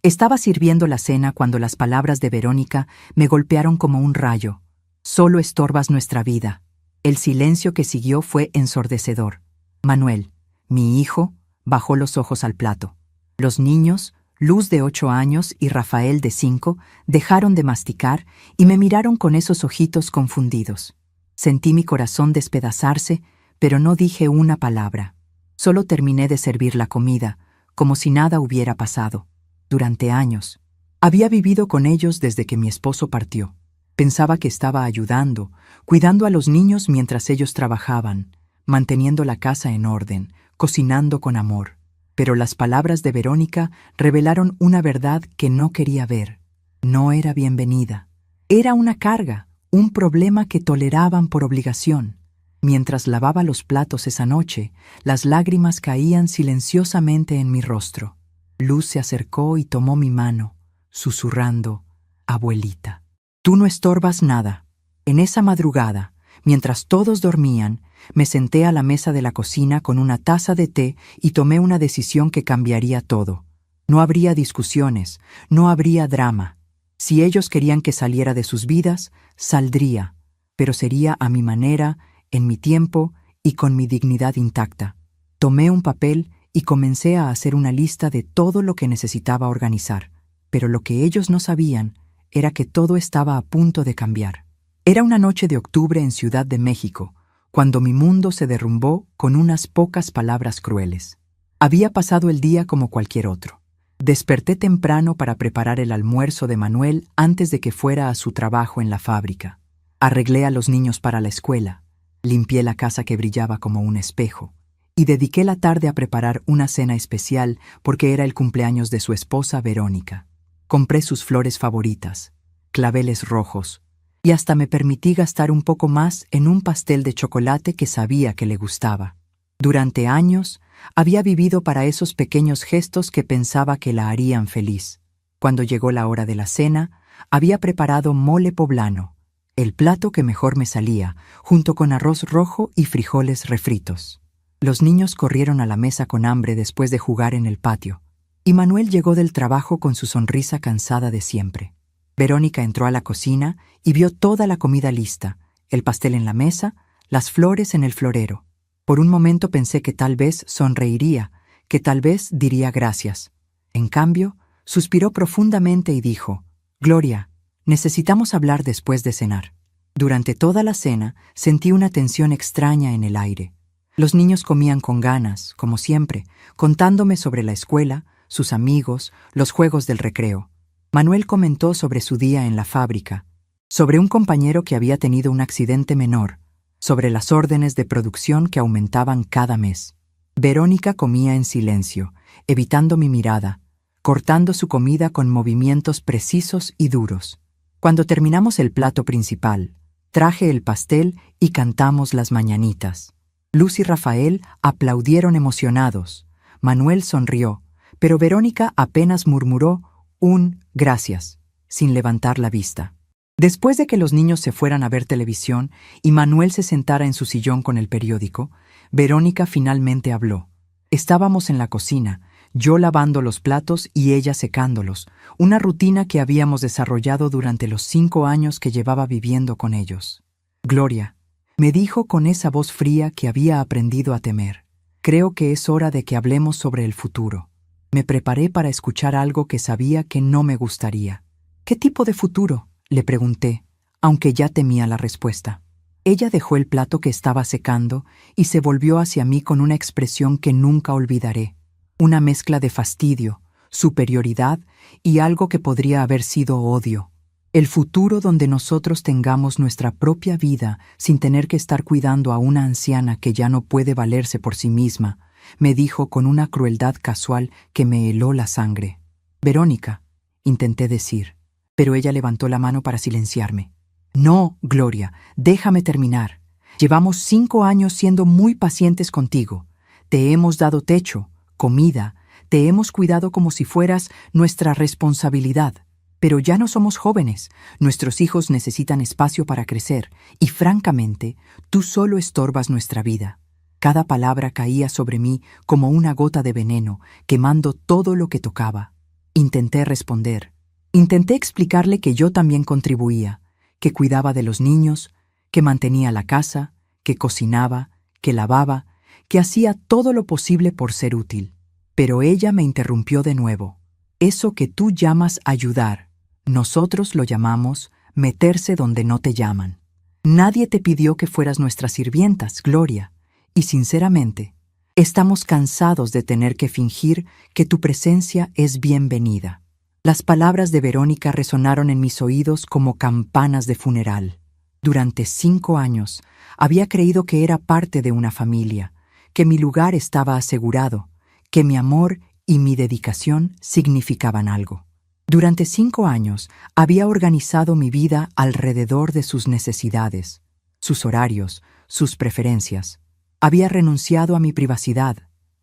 Estaba sirviendo la cena cuando las palabras de Verónica me golpearon como un rayo. Solo estorbas nuestra vida. El silencio que siguió fue ensordecedor. Manuel, mi hijo, bajó los ojos al plato. Los niños, Luz de 8 años y Rafael de 5, dejaron de masticar y me miraron con esos ojitos confundidos. Sentí mi corazón despedazarse, pero no dije una palabra. Solo terminé de servir la comida, como si nada hubiera pasado. Durante años. Había vivido con ellos desde que mi esposo partió. Pensaba que estaba ayudando, cuidando a los niños mientras ellos trabajaban, manteniendo la casa en orden, cocinando con amor. Pero las palabras de Verónica revelaron una verdad que no quería ver. No era bienvenida. Era una carga, un problema que toleraban por obligación. Mientras lavaba los platos esa noche, las lágrimas caían silenciosamente en mi rostro. Luz se acercó y tomó mi mano, susurrando, «Abuelita, tú no estorbas nada». En esa madrugada, mientras todos dormían, me senté a la mesa de la cocina con una taza de té y tomé una decisión que cambiaría todo. No habría discusiones, no habría drama. Si ellos querían que saliera de sus vidas, saldría, pero sería a mi manera, en mi tiempo y con mi dignidad intacta. Tomé un papel y comencé a hacer una lista de todo lo que necesitaba organizar, pero lo que ellos no sabían era que todo estaba a punto de cambiar. Era una noche de octubre en Ciudad de México, cuando mi mundo se derrumbó con unas pocas palabras crueles. Había pasado el día como cualquier otro. Desperté temprano para preparar el almuerzo de Manuel antes de que fuera a su trabajo en la fábrica. Arreglé a los niños para la escuela, limpié la casa que brillaba como un espejo, y dediqué la tarde a preparar una cena especial porque era el cumpleaños de su esposa Verónica. Compré sus flores favoritas, claveles rojos, y hasta me permití gastar un poco más en un pastel de chocolate que sabía que le gustaba. Durante años, había vivido para esos pequeños gestos que pensaba que la harían feliz. Cuando llegó la hora de la cena, había preparado mole poblano, el plato que mejor me salía, junto con arroz rojo y frijoles refritos. Los niños corrieron a la mesa con hambre después de jugar en el patio, y Manuel llegó del trabajo con su sonrisa cansada de siempre. Verónica entró a la cocina y vio toda la comida lista, el pastel en la mesa, las flores en el florero. Por un momento pensé que tal vez sonreiría, que tal vez diría gracias. En cambio, suspiró profundamente y dijo, «Gloria, necesitamos hablar después de cenar». Durante toda la cena sentí una tensión extraña en el aire. Los niños comían con ganas, como siempre, contándome sobre la escuela, sus amigos, los juegos del recreo. Manuel comentó sobre su día en la fábrica, sobre un compañero que había tenido un accidente menor, sobre las órdenes de producción que aumentaban cada mes. Verónica comía en silencio, evitando mi mirada, cortando su comida con movimientos precisos y duros. Cuando terminamos el plato principal, traje el pastel y cantamos las mañanitas. Luz y Rafael aplaudieron emocionados. Manuel sonrió, pero Verónica apenas murmuró un «gracias», sin levantar la vista. Después de que los niños se fueran a ver televisión y Manuel se sentara en su sillón con el periódico, Verónica finalmente habló. Estábamos en la cocina, yo lavando los platos y ella secándolos, una rutina que habíamos desarrollado durante los 5 años que llevaba viviendo con ellos. «Gloria», me dijo con esa voz fría que había aprendido a temer, «creo que es hora de que hablemos sobre el futuro». Me preparé para escuchar algo que sabía que no me gustaría. «¿Qué tipo de futuro?», le pregunté, aunque ya temía la respuesta. Ella dejó el plato que estaba secando y se volvió hacia mí con una expresión que nunca olvidaré. Una mezcla de fastidio, superioridad y algo que podría haber sido odio. El futuro donde nosotros tengamos nuestra propia vida sin tener que estar cuidando a una anciana que ya no puede valerse por sí misma, me dijo con una crueldad casual que me heló la sangre. «Verónica», intenté decir, pero ella levantó la mano para silenciarme. «No, Gloria, déjame terminar. Llevamos 5 años siendo muy pacientes contigo. Te hemos dado techo, comida, te hemos cuidado como si fueras nuestra responsabilidad. Pero ya no somos jóvenes, nuestros hijos necesitan espacio para crecer, y francamente, tú solo estorbas nuestra vida». Cada palabra caía sobre mí como una gota de veneno, quemando todo lo que tocaba. Intenté responder. Intenté explicarle que yo también contribuía, que cuidaba de los niños, que mantenía la casa, que cocinaba, que lavaba, que hacía todo lo posible por ser útil. Pero ella me interrumpió de nuevo. Eso que tú llamas ayudar, nosotros lo llamamos meterse donde no te llaman. Nadie te pidió que fueras nuestras sirvientas, Gloria, y sinceramente, estamos cansados de tener que fingir que tu presencia es bienvenida. Las palabras de Verónica resonaron en mis oídos como campanas de funeral. Durante 5 años había creído que era parte de una familia, que mi lugar estaba asegurado, que mi amor y mi dedicación significaban algo. Durante 5 años había organizado mi vida alrededor de sus necesidades, sus horarios, sus preferencias. Había renunciado a mi privacidad,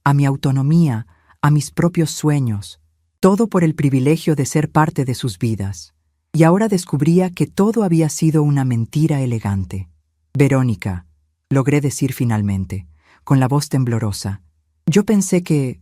a mi autonomía, a mis propios sueños, todo por el privilegio de ser parte de sus vidas. Y ahora descubría que todo había sido una mentira elegante. Verónica, logré decir finalmente, con la voz temblorosa. Yo pensé que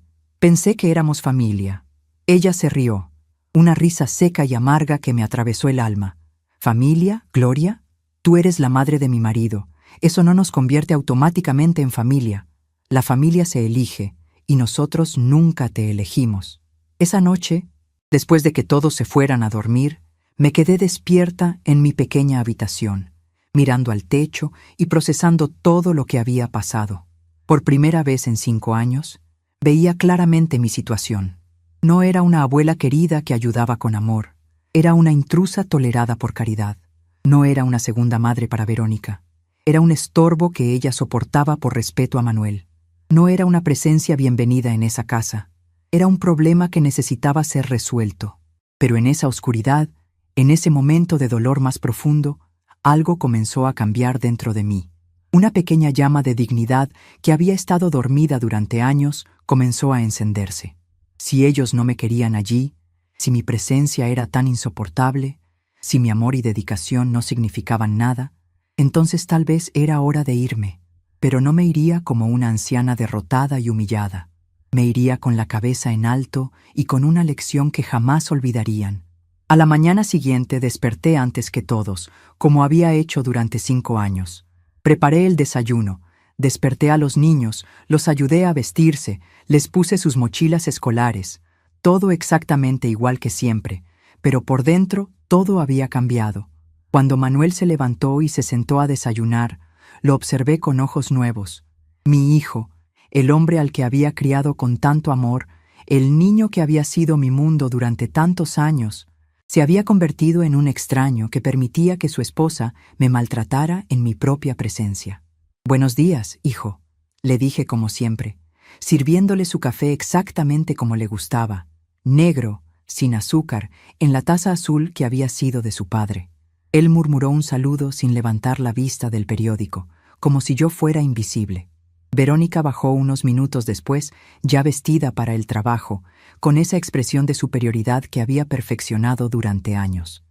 éramos familia. Ella se rió, una risa seca y amarga que me atravesó el alma. ¿Familia, Gloria? Tú eres la madre de mi marido. Eso no nos convierte automáticamente en familia. La familia se elige, y nosotros nunca te elegimos. Esa noche, después de que todos se fueran a dormir, me quedé despierta en mi pequeña habitación, mirando al techo y procesando todo lo que había pasado. Por primera vez en 5 años, veía claramente mi situación. No era una abuela querida que ayudaba con amor. Era una intrusa tolerada por caridad. No era una segunda madre para Verónica. Era un estorbo que ella soportaba por respeto a Manuel. No era una presencia bienvenida en esa casa. Era un problema que necesitaba ser resuelto. Pero en esa oscuridad, en ese momento de dolor más profundo, algo comenzó a cambiar dentro de mí. Una pequeña llama de dignidad que había estado dormida durante años comenzó a encenderse. Si ellos no me querían allí, si mi presencia era tan insoportable, si mi amor y dedicación no significaban nada, entonces tal vez era hora de irme. Pero no me iría como una anciana derrotada y humillada. Me iría con la cabeza en alto y con una lección que jamás olvidarían. A la mañana siguiente desperté antes que todos, como había hecho durante 5 años. Preparé el desayuno, desperté a los niños, los ayudé a vestirse, les puse sus mochilas escolares, todo exactamente igual que siempre, pero por dentro todo había cambiado. Cuando Manuel se levantó y se sentó a desayunar, lo observé con ojos nuevos. Mi hijo, el hombre al que había criado con tanto amor, el niño que había sido mi mundo durante tantos años, se había convertido en un extraño que permitía que su esposa me maltratara en mi propia presencia. «Buenos días, hijo», le dije como siempre, sirviéndole su café exactamente como le gustaba, negro, sin azúcar, en la taza azul que había sido de su padre. Él murmuró un saludo sin levantar la vista del periódico, como si yo fuera invisible. Verónica bajó unos minutos después, ya vestida para el trabajo, con esa expresión de superioridad que había perfeccionado durante años.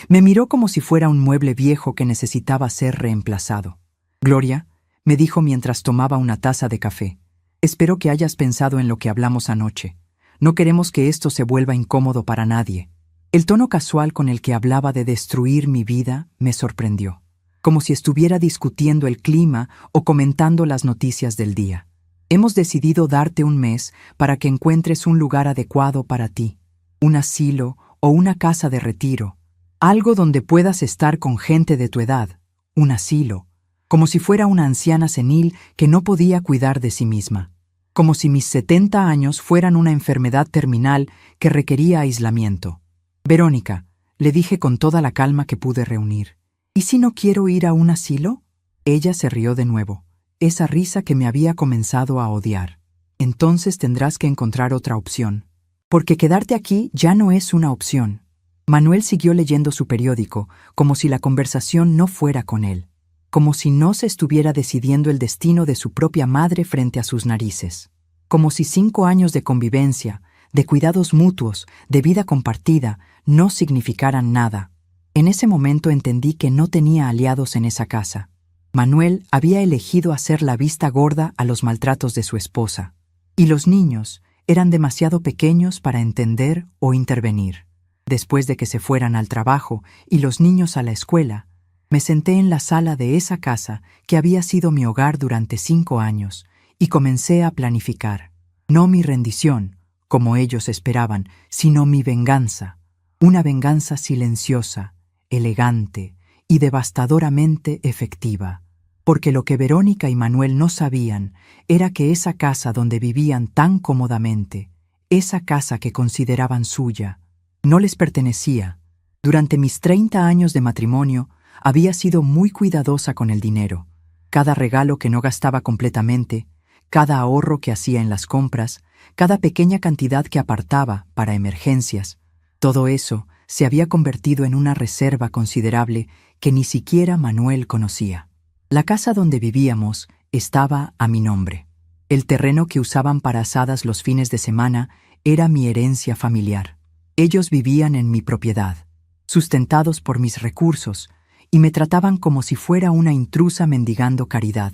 Me miró como si fuera un mueble viejo que necesitaba ser reemplazado. «Gloria», me dijo mientras tomaba una taza de café, «espero que hayas pensado en lo que hablamos anoche. No queremos que esto se vuelva incómodo para nadie». El tono casual con el que hablaba de destruir mi vida me sorprendió, como si estuviera discutiendo el clima o comentando las noticias del día. «Hemos decidido darte un mes para que encuentres un lugar adecuado para ti, un asilo o una casa de retiro, algo donde puedas estar con gente de tu edad, un asilo, como si fuera una anciana senil que no podía cuidar de sí misma, como si mis 70 años fueran una enfermedad terminal que requería aislamiento. Verónica», le dije con toda la calma que pude reunir, «¿y si no quiero ir a un asilo?» Ella se rió de nuevo, esa risa que me había comenzado a odiar. «Entonces tendrás que encontrar otra opción, porque quedarte aquí ya no es una opción». Manuel siguió leyendo su periódico, como si la conversación no fuera con él, como si no se estuviera decidiendo el destino de su propia madre frente a sus narices, como si 5 años de convivencia, de cuidados mutuos, de vida compartida, no significaran nada. En ese momento entendí que no tenía aliados en esa casa. Manuel había elegido hacer la vista gorda a los maltratos de su esposa. Y los niños, eran demasiado pequeños para entender o intervenir. Después de que se fueran al trabajo y los niños a la escuela, me senté en la sala de esa casa que había sido mi hogar durante 5 años y comencé a planificar. No mi rendición, como ellos esperaban, sino mi venganza. Una venganza silenciosa, elegante y devastadoramente efectiva. Porque lo que Verónica y Manuel no sabían era que esa casa donde vivían tan cómodamente, esa casa que consideraban suya, no les pertenecía. Durante mis 30 años de matrimonio, había sido muy cuidadosa con el dinero. Cada regalo que no gastaba completamente, cada ahorro que hacía en las compras, cada pequeña cantidad que apartaba para emergencias, todo eso se había convertido en una reserva considerable que ni siquiera Manuel conocía. La casa donde vivíamos estaba a mi nombre. El terreno que usaban para asadas los fines de semana era mi herencia familiar. Ellos vivían en mi propiedad, sustentados por mis recursos, y me trataban como si fuera una intrusa mendigando caridad.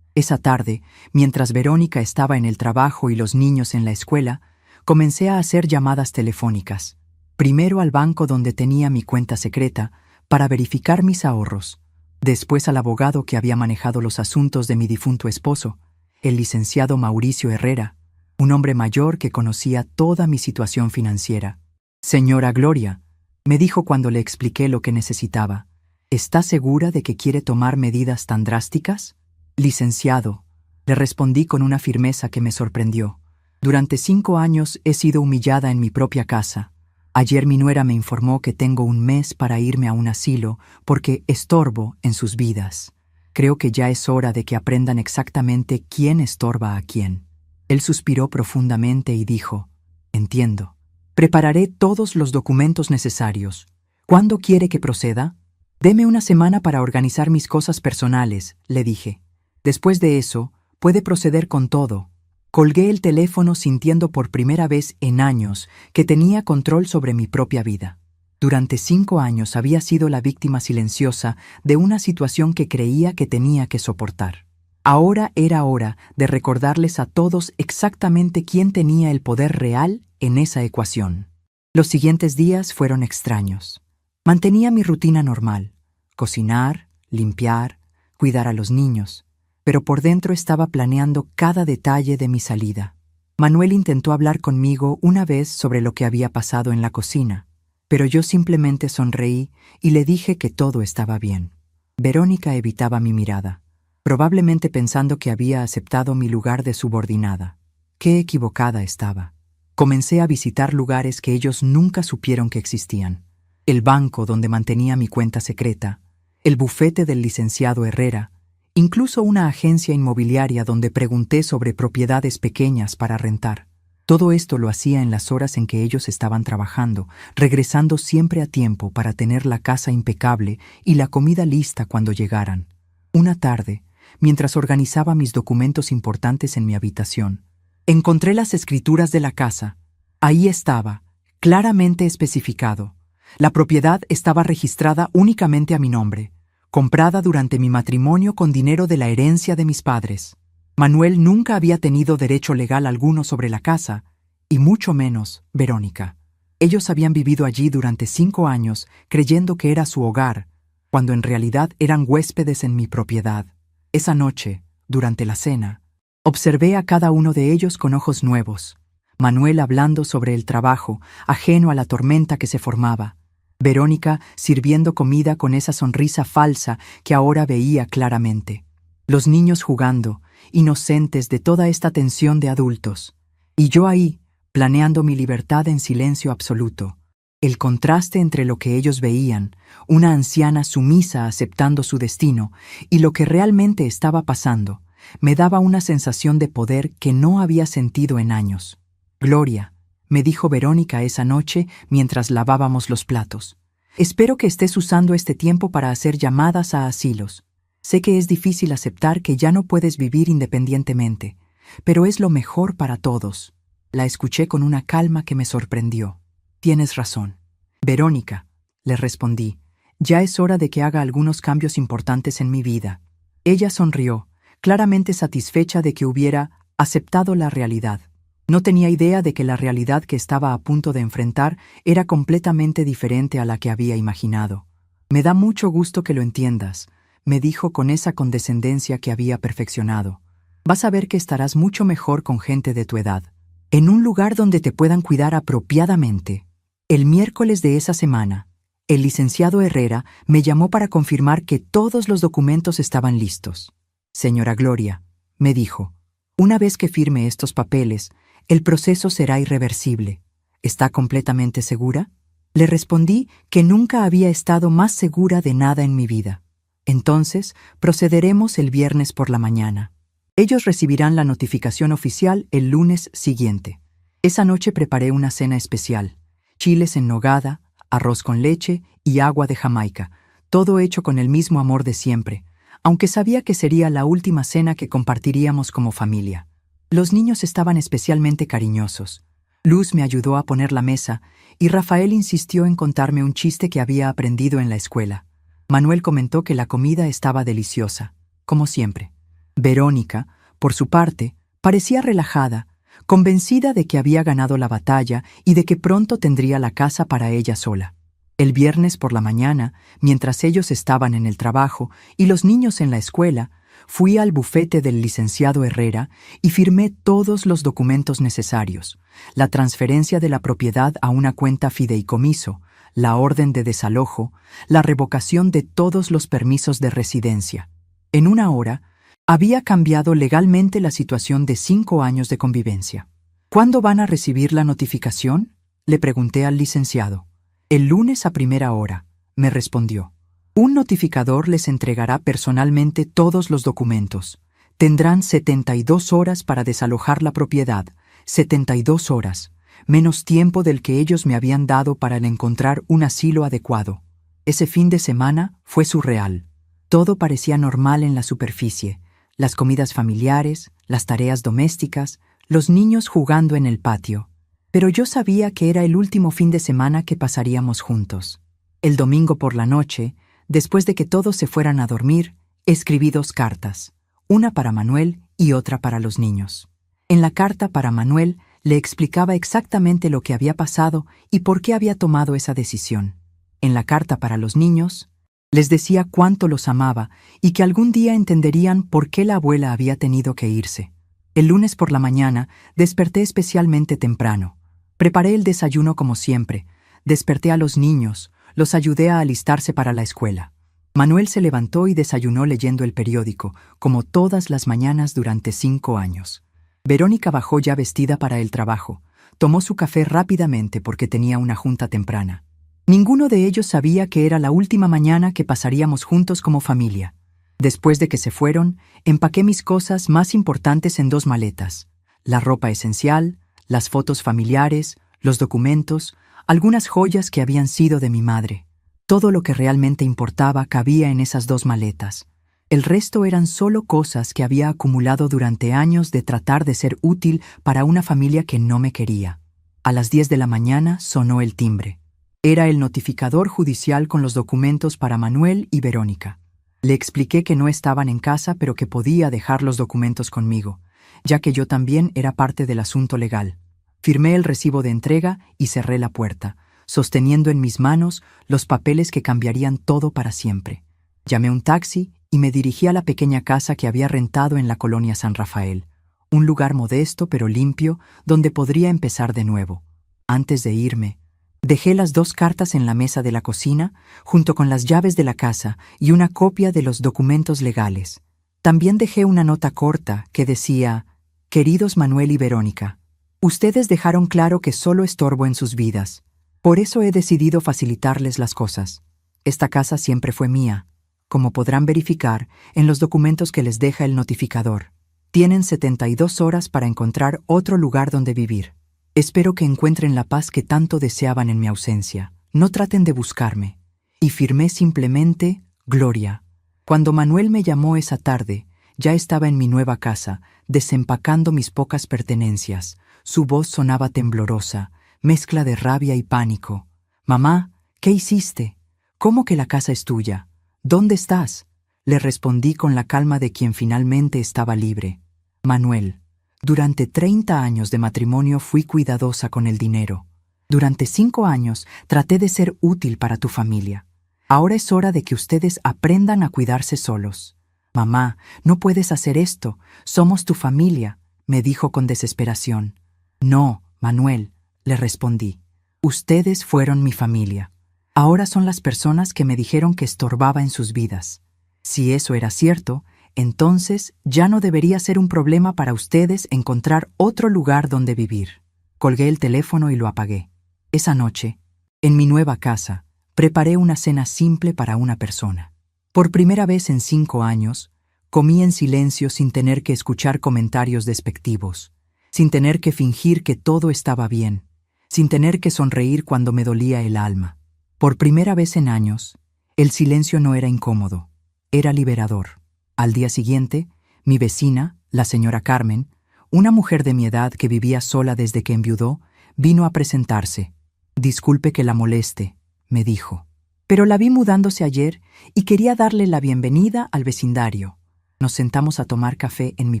Esa tarde, mientras Verónica estaba en el trabajo y los niños en la escuela, comencé a hacer llamadas telefónicas. Primero al banco donde tenía mi cuenta secreta para verificar mis ahorros. Después al abogado que había manejado los asuntos de mi difunto esposo, el licenciado Mauricio Herrera, un hombre mayor que conocía toda mi situación financiera. «Señora Gloria», me dijo cuando le expliqué lo que necesitaba, «¿está segura de que quiere tomar medidas tan drásticas?» «Licenciado», le respondí con una firmeza que me sorprendió. «Durante 5 años he sido humillada en mi propia casa. Ayer mi nuera me informó que tengo un mes para irme a un asilo porque estorbo en sus vidas. Creo que ya es hora de que aprendan exactamente quién estorba a quién». Él suspiró profundamente y dijo, «Entiendo. Prepararé todos los documentos necesarios. ¿Cuándo quiere que proceda?» «Deme una semana para organizar mis cosas personales», le dije. «Después de eso, puede proceder con todo». Colgué el teléfono sintiendo por primera vez en años que tenía control sobre mi propia vida. Durante 5 años había sido la víctima silenciosa de una situación que creía que tenía que soportar. Ahora era hora de recordarles a todos exactamente quién tenía el poder real en esa ecuación. Los siguientes días fueron extraños. Mantenía mi rutina normal: cocinar, limpiar, cuidar a los niños, pero por dentro estaba planeando cada detalle de mi salida. Manuel intentó hablar conmigo una vez sobre lo que había pasado en la cocina, pero yo simplemente sonreí y le dije que todo estaba bien. Verónica evitaba mi mirada, probablemente pensando que había aceptado mi lugar de subordinada. Qué equivocada estaba. Comencé a visitar lugares que ellos nunca supieron que existían. El banco donde mantenía mi cuenta secreta, el bufete del licenciado Herrera, incluso una agencia inmobiliaria donde pregunté sobre propiedades pequeñas para rentar. Todo esto lo hacía en las horas en que ellos estaban trabajando, regresando siempre a tiempo para tener la casa impecable y la comida lista cuando llegaran. Una tarde, mientras organizaba mis documentos importantes en mi habitación, encontré las escrituras de la casa. Ahí estaba, claramente especificado. La propiedad estaba registrada únicamente a mi nombre, comprada durante mi matrimonio con dinero de la herencia de mis padres. Manuel nunca había tenido derecho legal alguno sobre la casa, y mucho menos Verónica. Ellos habían vivido allí durante 5 años creyendo que era su hogar, cuando en realidad eran huéspedes en mi propiedad. Esa noche, durante la cena, observé a cada uno de ellos con ojos nuevos. Manuel hablando sobre el trabajo, ajeno a la tormenta que se formaba. Verónica sirviendo comida con esa sonrisa falsa que ahora veía claramente. Los niños jugando, inocentes de toda esta tensión de adultos. Y yo ahí, planeando mi libertad en silencio absoluto. El contraste entre lo que ellos veían, una anciana sumisa aceptando su destino, y lo que realmente estaba pasando, me daba una sensación de poder que no había sentido en años. «Gloria», me dijo Verónica esa noche mientras lavábamos los platos, «espero que estés usando este tiempo para hacer llamadas a asilos. Sé que es difícil aceptar que ya no puedes vivir independientemente, pero es lo mejor para todos». La escuché con una calma que me sorprendió. «Tienes razón, Verónica», le respondí, «ya es hora de que haga algunos cambios importantes en mi vida». Ella sonrió, claramente satisfecha de que hubiera aceptado la realidad. No tenía idea de que la realidad que estaba a punto de enfrentar era completamente diferente a la que había imaginado. «Me da mucho gusto que lo entiendas», me dijo con esa condescendencia que había perfeccionado. «Vas a ver que estarás mucho mejor con gente de tu edad, en un lugar donde te puedan cuidar apropiadamente». El miércoles de esa semana, el licenciado Herrera me llamó para confirmar que todos los documentos estaban listos. «Señora Gloria», me dijo, «una vez que firme estos papeles, el proceso será irreversible. ¿Está completamente segura?». Le respondí que nunca había estado más segura de nada en mi vida. «Entonces, procederemos el viernes por la mañana. Ellos recibirán la notificación oficial el lunes siguiente». Esa noche preparé una cena especial: chiles en nogada, arroz con leche y agua de Jamaica, todo hecho con el mismo amor de siempre, aunque sabía que sería la última cena que compartiríamos como familia. Los niños estaban especialmente cariñosos. Luz me ayudó a poner la mesa y Rafael insistió en contarme un chiste que había aprendido en la escuela. Manuel comentó que la comida estaba deliciosa, como siempre. Verónica, por su parte, parecía relajada, convencida de que había ganado la batalla y de que pronto tendría la casa para ella sola. El viernes por la mañana, mientras ellos estaban en el trabajo y los niños en la escuela, fui al bufete del licenciado Herrera y firmé todos los documentos necesarios: la transferencia de la propiedad a una cuenta fideicomiso, la orden de desalojo, la revocación de todos los permisos de residencia. En una hora, había cambiado legalmente la situación de 5 años de convivencia. «¿Cuándo van a recibir la notificación?», le pregunté al licenciado. «El lunes a primera hora», me respondió. «Un notificador les entregará personalmente todos los documentos. Tendrán 72 horas para desalojar la propiedad, 72 horas, menos tiempo del que ellos me habían dado para encontrar un asilo adecuado». Ese fin de semana fue surreal. Todo parecía normal en la superficie: las comidas familiares, las tareas domésticas, los niños jugando en el patio. Pero yo sabía que era el último fin de semana que pasaríamos juntos. El domingo por la noche, después de que todos se fueran a dormir, escribí 2 cartas, una para Manuel y otra para los niños. En la carta para Manuel le explicaba exactamente lo que había pasado y por qué había tomado esa decisión. En la carta para los niños, les decía cuánto los amaba y que algún día entenderían por qué la abuela había tenido que irse. El lunes por la mañana desperté especialmente temprano. Preparé el desayuno como siempre, desperté a los niños, los ayudé a alistarse para la escuela. Manuel se levantó y desayunó leyendo el periódico, como todas las mañanas durante 5 años. Verónica bajó ya vestida para el trabajo. Tomó su café rápidamente porque tenía una junta temprana. Ninguno de ellos sabía que era la última mañana que pasaríamos juntos como familia. Después de que se fueron, empaqué mis cosas más importantes en 2 maletas: la ropa esencial, las fotos familiares, los documentos, algunas joyas que habían sido de mi madre. Todo lo que realmente importaba cabía en esas 2 maletas. El resto eran solo cosas que había acumulado durante años de tratar de ser útil para una familia que no me quería. A las 10 de la mañana sonó el timbre. Era el notificador judicial con los documentos para Manuel y Verónica. Le expliqué que no estaban en casa, pero que podía dejar los documentos conmigo, ya que yo también era parte del asunto legal. Firmé el recibo de entrega y cerré la puerta, sosteniendo en mis manos los papeles que cambiarían todo para siempre. Llamé un taxi y me dirigí a la pequeña casa que había rentado en la colonia San Rafael, un lugar modesto pero limpio donde podría empezar de nuevo. Antes de irme, dejé las 2 cartas en la mesa de la cocina, junto con las llaves de la casa y una copia de los documentos legales. También dejé una nota corta que decía: «Queridos Manuel y Verónica, ustedes dejaron claro que solo estorbo en sus vidas. Por eso he decidido facilitarles las cosas. Esta casa siempre fue mía, como podrán verificar en los documentos que les deja el notificador. Tienen 72 horas para encontrar otro lugar donde vivir. Espero que encuentren la paz que tanto deseaban en mi ausencia. No traten de buscarme». Y firmé simplemente Gloria. Cuando Manuel me llamó esa tarde, ya estaba en mi nueva casa, desempacando mis pocas pertenencias. Su voz sonaba temblorosa, mezcla de rabia y pánico. «Mamá, ¿qué hiciste? ¿Cómo que la casa es tuya? ¿Dónde estás?», le respondí con la calma de quien finalmente estaba libre. «Manuel, Durante 30 años de matrimonio fui cuidadosa con el dinero. Durante 5 años traté de ser útil para tu familia. Ahora es hora de que ustedes aprendan a cuidarse solos. Mamá, no puedes hacer esto. Somos tu familia, me dijo con desesperación. No, Manuel, le respondí. Ustedes fueron mi familia. Ahora son las personas que me dijeron que estorbaba en sus vidas. Si eso era cierto, entonces ya no debería ser un problema para ustedes encontrar otro lugar donde vivir. Colgué el teléfono y lo apagué. Esa noche, en mi nueva casa, preparé una cena simple para una persona. Por primera vez en 5 años, comí en silencio sin tener que escuchar comentarios despectivos, sin tener que fingir que todo estaba bien, sin tener que sonreír cuando me dolía el alma. Por primera vez en años, el silencio no era incómodo, era liberador. Al día siguiente, mi vecina, la señora Carmen, una mujer de mi edad que vivía sola desde que enviudó, vino a presentarse. Disculpe que la moleste, me dijo, pero la vi mudándose ayer y quería darle la bienvenida al vecindario. Nos sentamos a tomar café en mi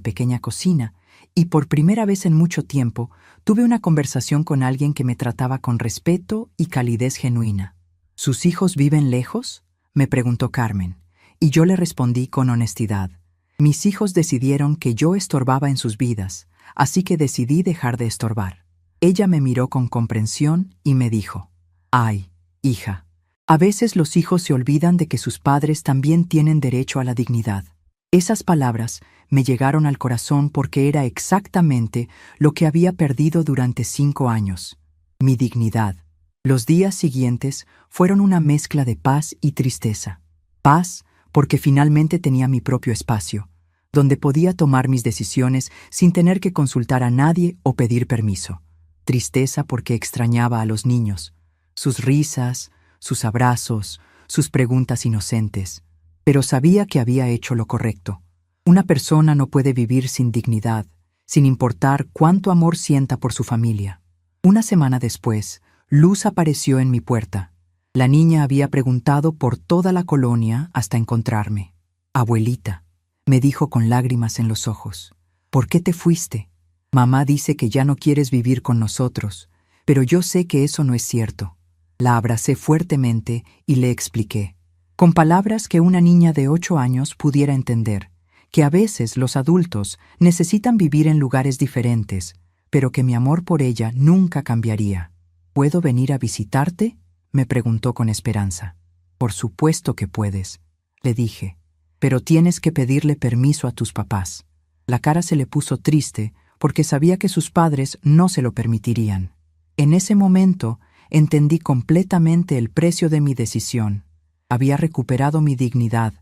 pequeña cocina y por primera vez en mucho tiempo tuve una conversación con alguien que me trataba con respeto y calidez genuina. ¿Sus hijos viven lejos?, me preguntó Carmen, y yo le respondí con honestidad. Mis hijos decidieron que yo estorbaba en sus vidas, así que decidí dejar de estorbar. Ella me miró con comprensión y me dijo, «Ay, hija, a veces los hijos se olvidan de que sus padres también tienen derecho a la dignidad». Esas palabras me llegaron al corazón porque era exactamente lo que había perdido durante 5 años, mi dignidad. Los días siguientes fueron una mezcla de paz y tristeza. Paz porque finalmente tenía mi propio espacio, donde podía tomar mis decisiones sin tener que consultar a nadie o pedir permiso. Tristeza porque extrañaba a los niños, sus risas, sus abrazos, sus preguntas inocentes. Pero sabía que había hecho lo correcto. Una persona no puede vivir sin dignidad, sin importar cuánto amor sienta por su familia. Una semana después, Luz apareció en mi puerta. La niña había preguntado por toda la colonia hasta encontrarme. «Abuelita», me dijo con lágrimas en los ojos, «¿por qué te fuiste? Mamá dice que ya no quieres vivir con nosotros, pero yo sé que eso no es cierto». La abracé fuertemente y le expliqué, con palabras que una niña de 8 años pudiera entender, que a veces los adultos necesitan vivir en lugares diferentes, pero que mi amor por ella nunca cambiaría. «¿Puedo venir a visitarte?», me preguntó con esperanza. «Por supuesto que puedes», le dije, «pero tienes que pedirle permiso a tus papás». La cara se le puso triste porque sabía que sus padres no se lo permitirían. En ese momento entendí completamente el precio de mi decisión. Había recuperado mi dignidad,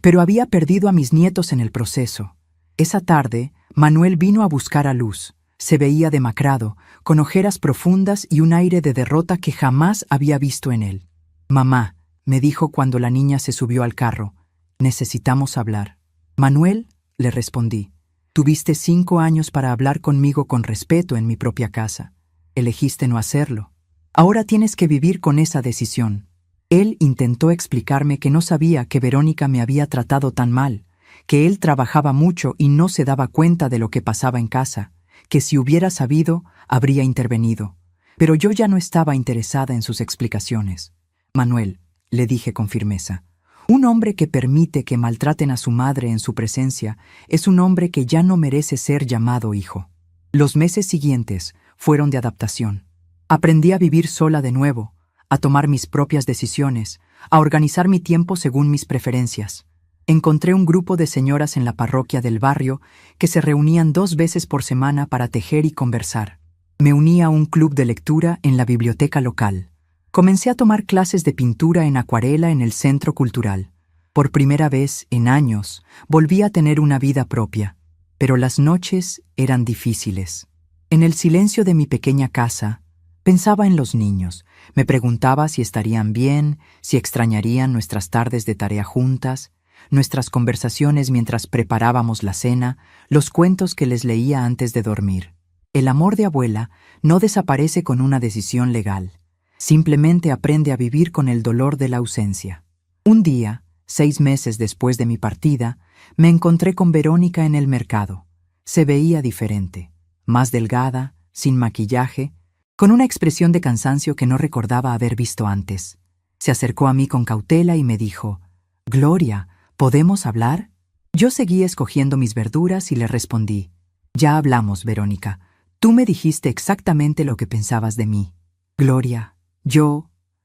pero había perdido a mis nietos en el proceso. Esa tarde, Manuel vino a buscar a Luz. Se veía demacrado, con ojeras profundas y un aire de derrota que jamás había visto en él. «Mamá», me dijo cuando la niña se subió al carro, «necesitamos hablar». «Manuel», le respondí, «tuviste 5 años para hablar conmigo con respeto en mi propia casa. Elegiste no hacerlo. Ahora tienes que vivir con esa decisión». Él intentó explicarme que no sabía que Verónica me había tratado tan mal, que él trabajaba mucho y no se daba cuenta de lo que pasaba en casa, que si hubiera sabido, habría intervenido. Pero yo ya no estaba interesada en sus explicaciones. «Manuel», le dije con firmeza, «un hombre que permite que maltraten a su madre en su presencia es un hombre que ya no merece ser llamado hijo». Los meses siguientes fueron de adaptación. Aprendí a vivir sola de nuevo, a tomar mis propias decisiones, a organizar mi tiempo según mis preferencias. Encontré un grupo de señoras en la parroquia del barrio que se reunían 2 veces por semana para tejer y conversar. Me uní a un club de lectura en la biblioteca local. Comencé a tomar clases de pintura en acuarela en el centro cultural. Por primera vez en años, volví a tener una vida propia, pero las noches eran difíciles. En el silencio de mi pequeña casa, pensaba en los niños. Me preguntaba si estarían bien, si extrañarían nuestras tardes de tarea juntas, nuestras conversaciones mientras preparábamos la cena, los cuentos que les leía antes de dormir. El amor de abuela no desaparece con una decisión legal. Simplemente aprende a vivir con el dolor de la ausencia. Un día, 6 meses después de mi partida, me encontré con Verónica en el mercado. Se veía diferente, más delgada, sin maquillaje, con una expresión de cansancio que no recordaba haber visto antes. Se acercó a mí con cautela y me dijo: «Gloria, ¿podemos hablar?». Yo seguí escogiendo mis verduras y le respondí: «Ya hablamos, Verónica. Tú me dijiste exactamente lo que pensabas de mí. Gloria,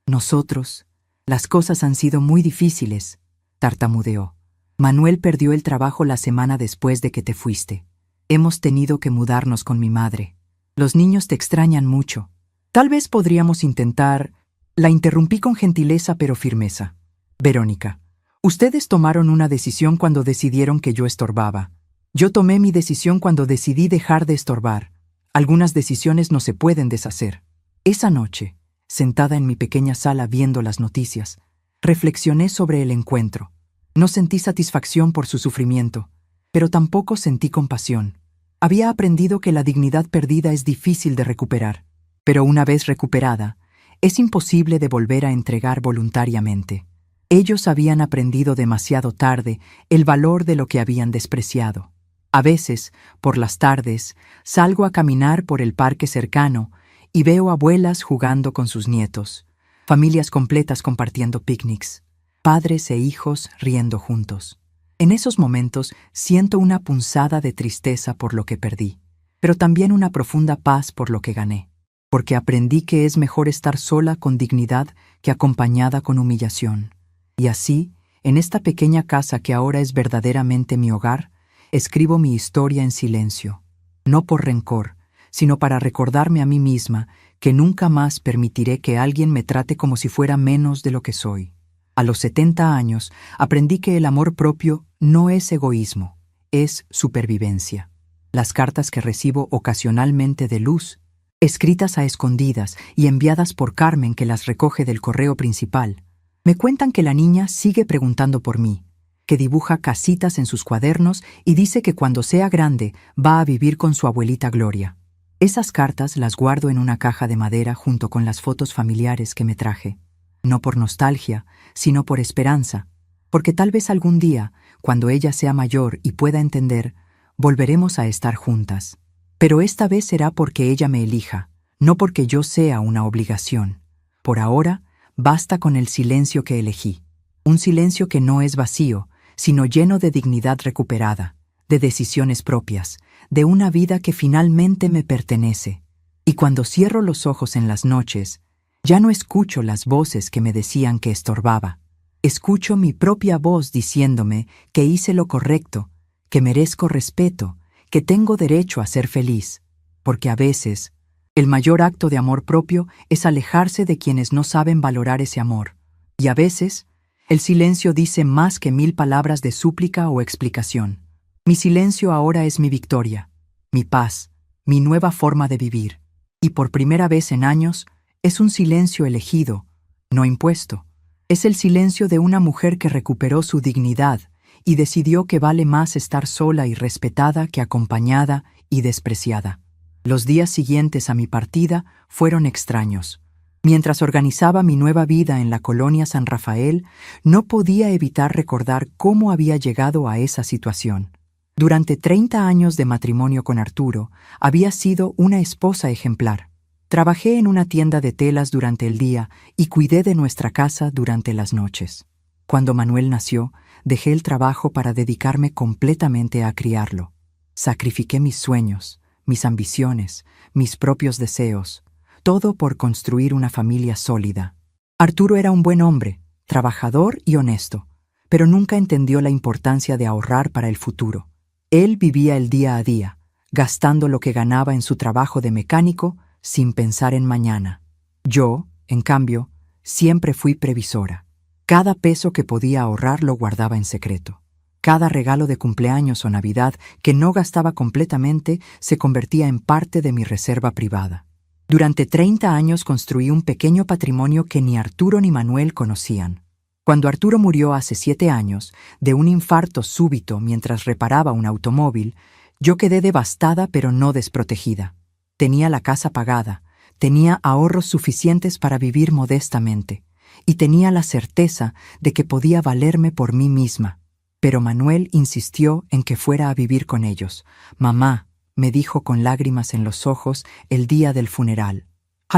nosotros, las cosas han sido muy difíciles», tartamudeó. «Manuel perdió el trabajo la semana después de que te fuiste. Hemos tenido que mudarnos con mi madre. Los niños te extrañan mucho. Tal vez podríamos intentar…». La interrumpí con gentileza pero firmeza. «Verónica, ustedes tomaron una decisión cuando decidieron que yo estorbaba. Yo tomé mi decisión cuando decidí dejar de estorbar. Algunas decisiones no se pueden deshacer». Esa noche, sentada en mi pequeña sala viendo las noticias, reflexioné sobre el encuentro. No sentí satisfacción por su sufrimiento, pero tampoco sentí compasión. Había aprendido que la dignidad perdida es difícil de recuperar, pero una vez recuperada, es imposible de volver a entregar voluntariamente. Ellos habían aprendido demasiado tarde el valor de lo que habían despreciado. A veces, por las tardes, salgo a caminar por el parque cercano y veo abuelas jugando con sus nietos, familias completas compartiendo picnics, padres e hijos riendo juntos. En esos momentos siento una punzada de tristeza por lo que perdí, pero también una profunda paz por lo que gané, porque aprendí que es mejor estar sola con dignidad que acompañada con humillación. Y así, en esta pequeña casa que ahora es verdaderamente mi hogar, escribo mi historia en silencio, no por rencor, sino para recordarme a mí misma que nunca más permitiré que alguien me trate como si fuera menos de lo que soy. A los 70 años aprendí que el amor propio no es egoísmo, es supervivencia. Las cartas que recibo ocasionalmente de Luz, escritas a escondidas y enviadas por Carmen, que las recoge del correo principal, me cuentan que la niña sigue preguntando por mí, que dibuja casitas en sus cuadernos y dice que cuando sea grande va a vivir con su abuelita Gloria. Esas cartas las guardo en una caja de madera junto con las fotos familiares que me traje. No por nostalgia, sino por esperanza, porque tal vez algún día, cuando ella sea mayor y pueda entender, volveremos a estar juntas. Pero esta vez será porque ella me elija, no porque yo sea una obligación. Por ahora, basta con el silencio que elegí. Un silencio que no es vacío, sino lleno de dignidad recuperada, de decisiones propias, de una vida que finalmente me pertenece. Y cuando cierro los ojos en las noches, ya no escucho las voces que me decían que estorbaba. Escucho mi propia voz diciéndome que hice lo correcto, que merezco respeto, que tengo derecho a ser feliz. Porque a veces, el mayor acto de amor propio es alejarse de quienes no saben valorar ese amor. Y a veces, el silencio dice más que 1000 palabras de súplica o explicación. Mi silencio ahora es mi victoria, mi paz, mi nueva forma de vivir. Y por primera vez en años, es un silencio elegido, no impuesto. Es el silencio de una mujer que recuperó su dignidad y decidió que vale más estar sola y respetada que acompañada y despreciada. Los días siguientes a mi partida fueron extraños. Mientras organizaba mi nueva vida en la colonia San Rafael, no podía evitar recordar cómo había llegado a esa situación. Durante 30 años de matrimonio con Arturo, había sido una esposa ejemplar. Trabajé en una tienda de telas durante el día y cuidé de nuestra casa durante las noches. Cuando Manuel nació, dejé el trabajo para dedicarme completamente a criarlo. Sacrifiqué mis sueños, mis ambiciones, mis propios deseos, todo por construir una familia sólida. Arturo era un buen hombre, trabajador y honesto, pero nunca entendió la importancia de ahorrar para el futuro. Él vivía el día a día, gastando lo que ganaba en su trabajo de mecánico sin pensar en mañana. Yo, en cambio, siempre fui previsora. Cada peso que podía ahorrar lo guardaba en secreto. Cada regalo de cumpleaños o Navidad que no gastaba completamente se convertía en parte de mi reserva privada. Durante 30 años construí un pequeño patrimonio que ni Arturo ni Manuel conocían. Cuando Arturo murió hace 7 años, de un infarto súbito mientras reparaba un automóvil, yo quedé devastada pero no desprotegida. Tenía la casa pagada, tenía ahorros suficientes para vivir modestamente, y tenía la certeza de que podía valerme por mí misma. Pero Manuel insistió en que fuera a vivir con ellos. «Mamá», me dijo con lágrimas en los ojos el día del funeral,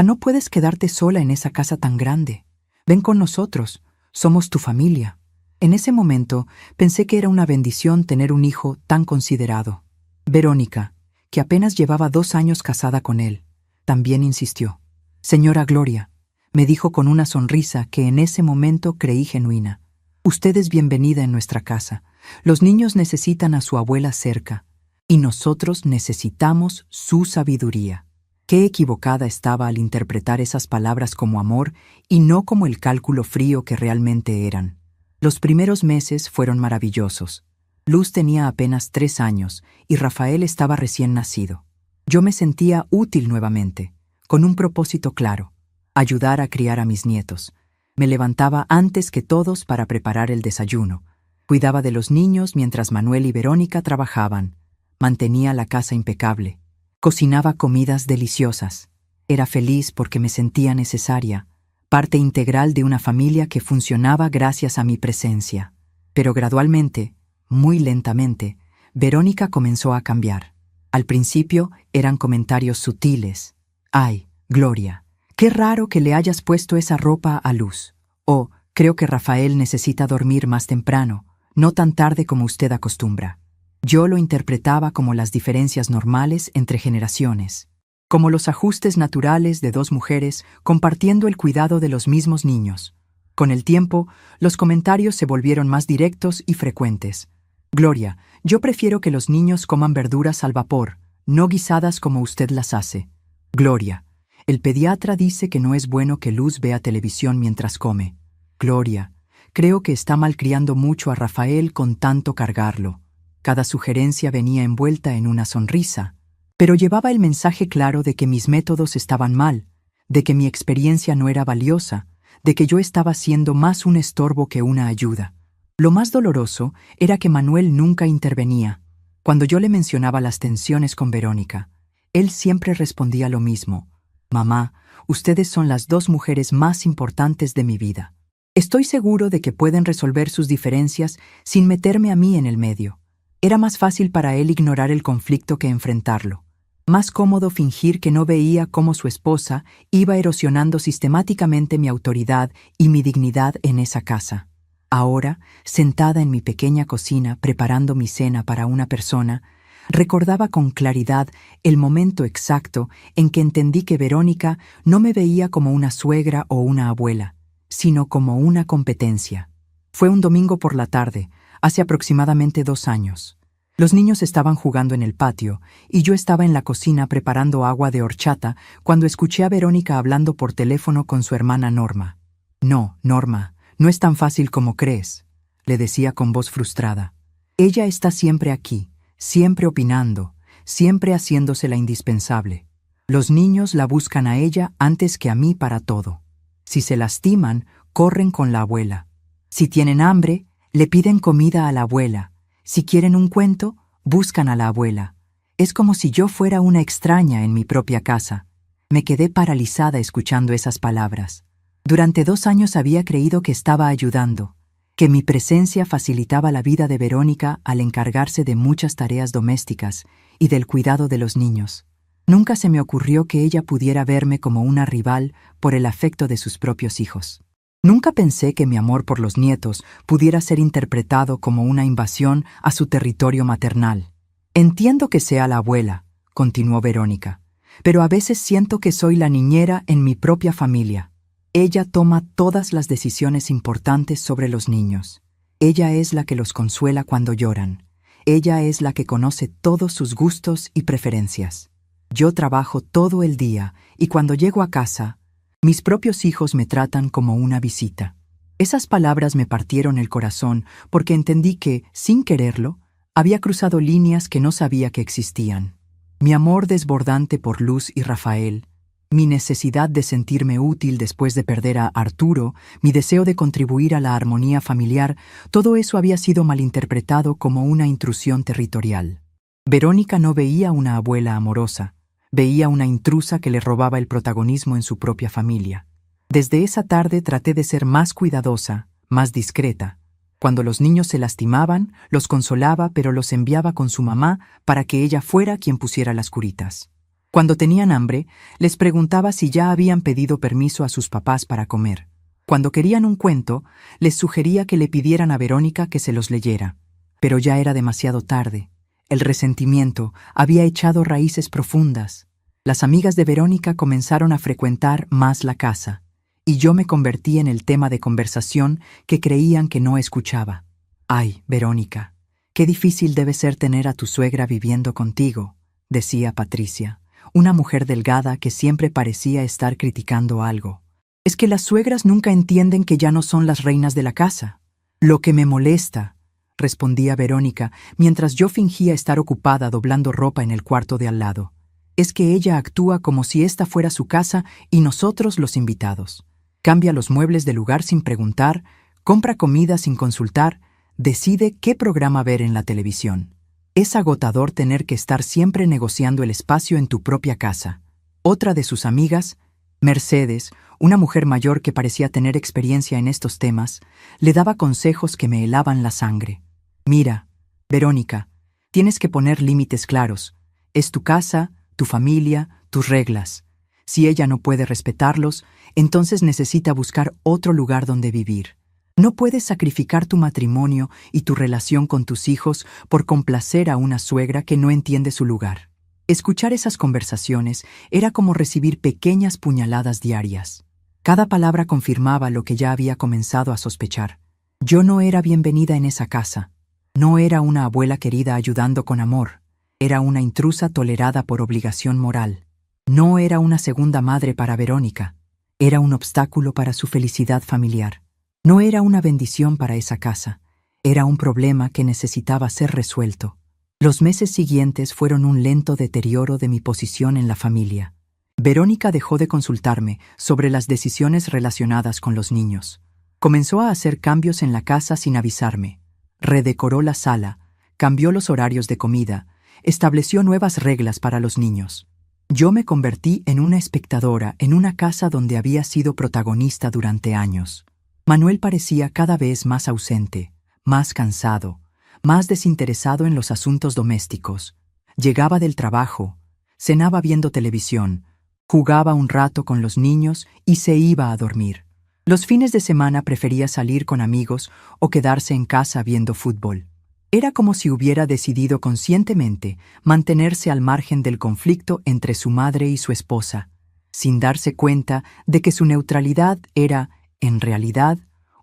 «no puedes quedarte sola en esa casa tan grande. Ven con nosotros, somos tu familia». En ese momento pensé que era una bendición tener un hijo tan considerado. Verónica, que apenas llevaba 2 años casada con él, también insistió. «Señora Gloria», me dijo con una sonrisa que en ese momento creí genuina, «usted es bienvenida en nuestra casa. Los niños necesitan a su abuela cerca, y nosotros necesitamos su sabiduría». Qué equivocada estaba al interpretar esas palabras como amor y no como el cálculo frío que realmente eran. Los primeros meses fueron maravillosos. Luz tenía apenas 3 años y Rafael estaba recién nacido. Yo me sentía útil nuevamente, con un propósito claro: ayudar a criar a mis nietos. Me levantaba antes que todos para preparar el desayuno. Cuidaba de los niños mientras Manuel y Verónica trabajaban. Mantenía la casa impecable. Cocinaba comidas deliciosas. Era feliz porque me sentía necesaria, parte integral de una familia que funcionaba gracias a mi presencia. Pero gradualmente, muy lentamente, Verónica comenzó a cambiar. Al principio eran comentarios sutiles. «Ay, Gloria, qué raro que le hayas puesto esa ropa a Luz». O «creo que Rafael necesita dormir más temprano, no tan tarde como usted acostumbra». Yo lo interpretaba como las diferencias normales entre generaciones, como los ajustes naturales de 2 mujeres compartiendo el cuidado de los mismos niños. Con el tiempo, los comentarios se volvieron más directos y frecuentes. «Gloria, yo prefiero que los niños coman verduras al vapor, no guisadas como usted las hace». «Gloria, el pediatra dice que no es bueno que Luz vea televisión mientras come». «Gloria, creo que está malcriando mucho a Rafael con tanto cargarlo». Cada sugerencia venía envuelta en una sonrisa, pero llevaba el mensaje claro de que mis métodos estaban mal, de que mi experiencia no era valiosa, de que yo estaba siendo más un estorbo que una ayuda. Lo más doloroso era que Manuel nunca intervenía. Cuando yo le mencionaba las tensiones con Verónica, él siempre respondía lo mismo: «Mamá, ustedes son las 2 mujeres más importantes de mi vida. Estoy seguro de que pueden resolver sus diferencias sin meterme a mí en el medio». Era más fácil para él ignorar el conflicto que enfrentarlo. Más cómodo fingir que no veía cómo su esposa iba erosionando sistemáticamente mi autoridad y mi dignidad en esa casa. Ahora, sentada en mi pequeña cocina preparando mi cena para una persona, recordaba con claridad el momento exacto en que entendí que Verónica no me veía como una suegra o una abuela, sino como una competencia. Fue un domingo por la tarde, hace aproximadamente 2 años. Los niños estaban jugando en el patio y yo estaba en la cocina preparando agua de horchata cuando escuché a Verónica hablando por teléfono con su hermana Norma. «No, Norma, no es tan fácil como crees», le decía con voz frustrada. «Ella está siempre aquí, siempre opinando, siempre haciéndose la indispensable. Los niños la buscan a ella antes que a mí para todo. Si se lastiman, corren con la abuela. Si tienen hambre, le piden comida a la abuela. Si quieren un cuento, buscan a la abuela. Es como si yo fuera una extraña en mi propia casa». Me quedé paralizada escuchando esas palabras. Durante 2 años había creído que estaba ayudando, que mi presencia facilitaba la vida de Verónica al encargarse de muchas tareas domésticas y del cuidado de los niños. Nunca se me ocurrió que ella pudiera verme como una rival por el afecto de sus propios hijos. Nunca pensé que mi amor por los nietos pudiera ser interpretado como una invasión a su territorio maternal. «Entiendo que sea la abuela», continuó Verónica, «pero a veces siento que soy la niñera en mi propia familia. Ella toma todas las decisiones importantes sobre los niños. Ella es la que los consuela cuando lloran. Ella es la que conoce todos sus gustos y preferencias. Yo trabajo todo el día y cuando llego a casa, mis propios hijos me tratan como una visita». Esas palabras me partieron el corazón porque entendí que, sin quererlo, había cruzado líneas que no sabía que existían. Mi amor desbordante por Luz y Rafael, mi necesidad de sentirme útil después de perder a Arturo, mi deseo de contribuir a la armonía familiar, todo eso había sido malinterpretado como una intrusión territorial. Verónica no veía una abuela amorosa, veía una intrusa que le robaba el protagonismo en su propia familia. Desde esa tarde traté de ser más cuidadosa, más discreta. Cuando los niños se lastimaban, los consolaba, pero los enviaba con su mamá para que ella fuera quien pusiera las curitas. Cuando tenían hambre, les preguntaba si ya habían pedido permiso a sus papás para comer. Cuando querían un cuento, les sugería que le pidieran a Verónica que se los leyera. Pero ya era demasiado tarde. El resentimiento había echado raíces profundas. Las amigas de Verónica comenzaron a frecuentar más la casa, y yo me convertí en el tema de conversación que creían que no escuchaba. «Ay, Verónica, qué difícil debe ser tener a tu suegra viviendo contigo», decía Patricia, una mujer delgada que siempre parecía estar criticando algo. «Es que las suegras nunca entienden que ya no son las reinas de la casa». «Lo que me molesta», respondía Verónica, mientras yo fingía estar ocupada doblando ropa en el cuarto de al lado, «es que ella actúa como si esta fuera su casa y nosotros los invitados. Cambia los muebles de lugar sin preguntar, compra comida sin consultar, decide qué programa ver en la televisión. Es agotador tener que estar siempre negociando el espacio en tu propia casa». Otra de sus amigas, Mercedes, una mujer mayor que parecía tener experiencia en estos temas, le daba consejos que me helaban la sangre. «Mira, Verónica, tienes que poner límites claros. Es tu casa, tu familia, tus reglas. Si ella no puede respetarlos, entonces necesita buscar otro lugar donde vivir. No puedes sacrificar tu matrimonio y tu relación con tus hijos por complacer a una suegra que no entiende su lugar». Escuchar esas conversaciones era como recibir pequeñas puñaladas diarias. Cada palabra confirmaba lo que ya había comenzado a sospechar. Yo no era bienvenida en esa casa. No era una abuela querida ayudando con amor. Era una intrusa tolerada por obligación moral. No era una segunda madre para Verónica. Era un obstáculo para su felicidad familiar. No era una bendición para esa casa. Era un problema que necesitaba ser resuelto. Los meses siguientes fueron un lento deterioro de mi posición en la familia. Verónica dejó de consultarme sobre las decisiones relacionadas con los niños. Comenzó a hacer cambios en la casa sin avisarme. Redecoró la sala, cambió los horarios de comida, estableció nuevas reglas para los niños. Yo me convertí en una espectadora en una casa donde había sido protagonista durante años. Manuel parecía cada vez más ausente, más cansado, más desinteresado en los asuntos domésticos. Llegaba del trabajo, cenaba viendo televisión, jugaba un rato con los niños y se iba a dormir. Los fines de semana prefería salir con amigos o quedarse en casa viendo fútbol. Era como si hubiera decidido conscientemente mantenerse al margen del conflicto entre su madre y su esposa, sin darse cuenta de que su neutralidad era, en realidad,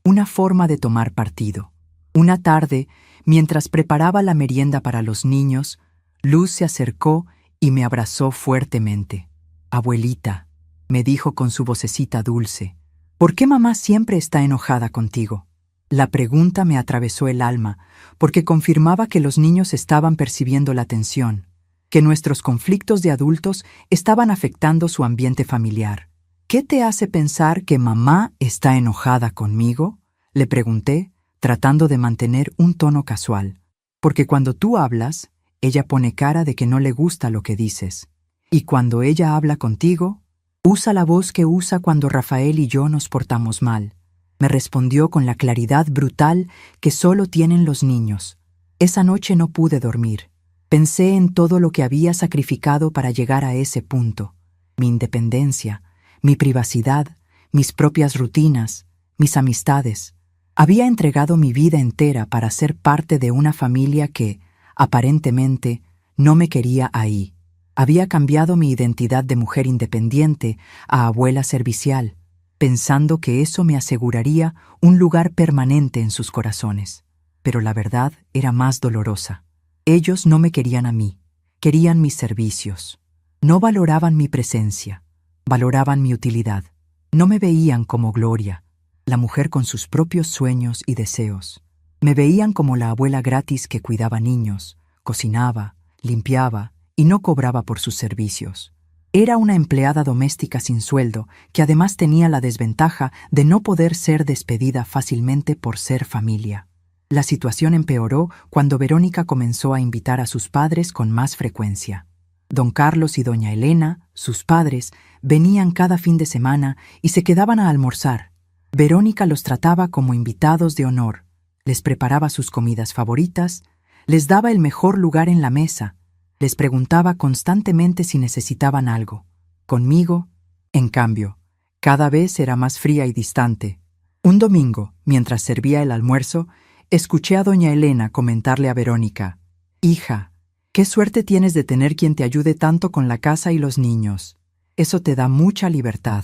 una forma de tomar partido. Una tarde, mientras preparaba la merienda para los niños, Luz se acercó y me abrazó fuertemente. «Abuelita», me dijo con su vocecita dulce, «¿por qué mamá siempre está enojada contigo?». La pregunta me atravesó el alma, porque confirmaba que los niños estaban percibiendo la tensión, que nuestros conflictos de adultos estaban afectando su ambiente familiar. «¿Qué te hace pensar que mamá está enojada conmigo?», le pregunté, tratando de mantener un tono casual. «Porque cuando tú hablas, ella pone cara de que no le gusta lo que dices. Y cuando ella habla contigo, usa la voz que usa cuando Rafael y yo nos portamos mal», me respondió con la claridad brutal que solo tienen los niños. Esa noche no pude dormir. Pensé en todo lo que había sacrificado para llegar a ese punto. Mi independencia, mi privacidad, mis propias rutinas, mis amistades. Había entregado mi vida entera para ser parte de una familia que, aparentemente, no me quería ahí. Había cambiado mi identidad de mujer independiente a abuela servicial, pensando que eso me aseguraría un lugar permanente en sus corazones. Pero la verdad era más dolorosa. Ellos no me querían a mí, querían mis servicios. No valoraban mi presencia, valoraban mi utilidad. No me veían como Gloria, la mujer con sus propios sueños y deseos. Me veían como la abuela gratis que cuidaba niños, cocinaba, limpiaba y no cobraba por sus servicios. Era una empleada doméstica sin sueldo que además tenía la desventaja de no poder ser despedida fácilmente por ser familia. La situación empeoró cuando Verónica comenzó a invitar a sus padres con más frecuencia. Don Carlos y doña Elena, sus padres, venían cada fin de semana y se quedaban a almorzar. Verónica los trataba como invitados de honor, les preparaba sus comidas favoritas, les daba el mejor lugar en la mesa, les preguntaba constantemente si necesitaban algo. Conmigo, en cambio, cada vez era más fría y distante. Un domingo, mientras servía el almuerzo, escuché a doña Elena comentarle a Verónica: «Hija, qué suerte tienes de tener quien te ayude tanto con la casa y los niños. Eso te da mucha libertad».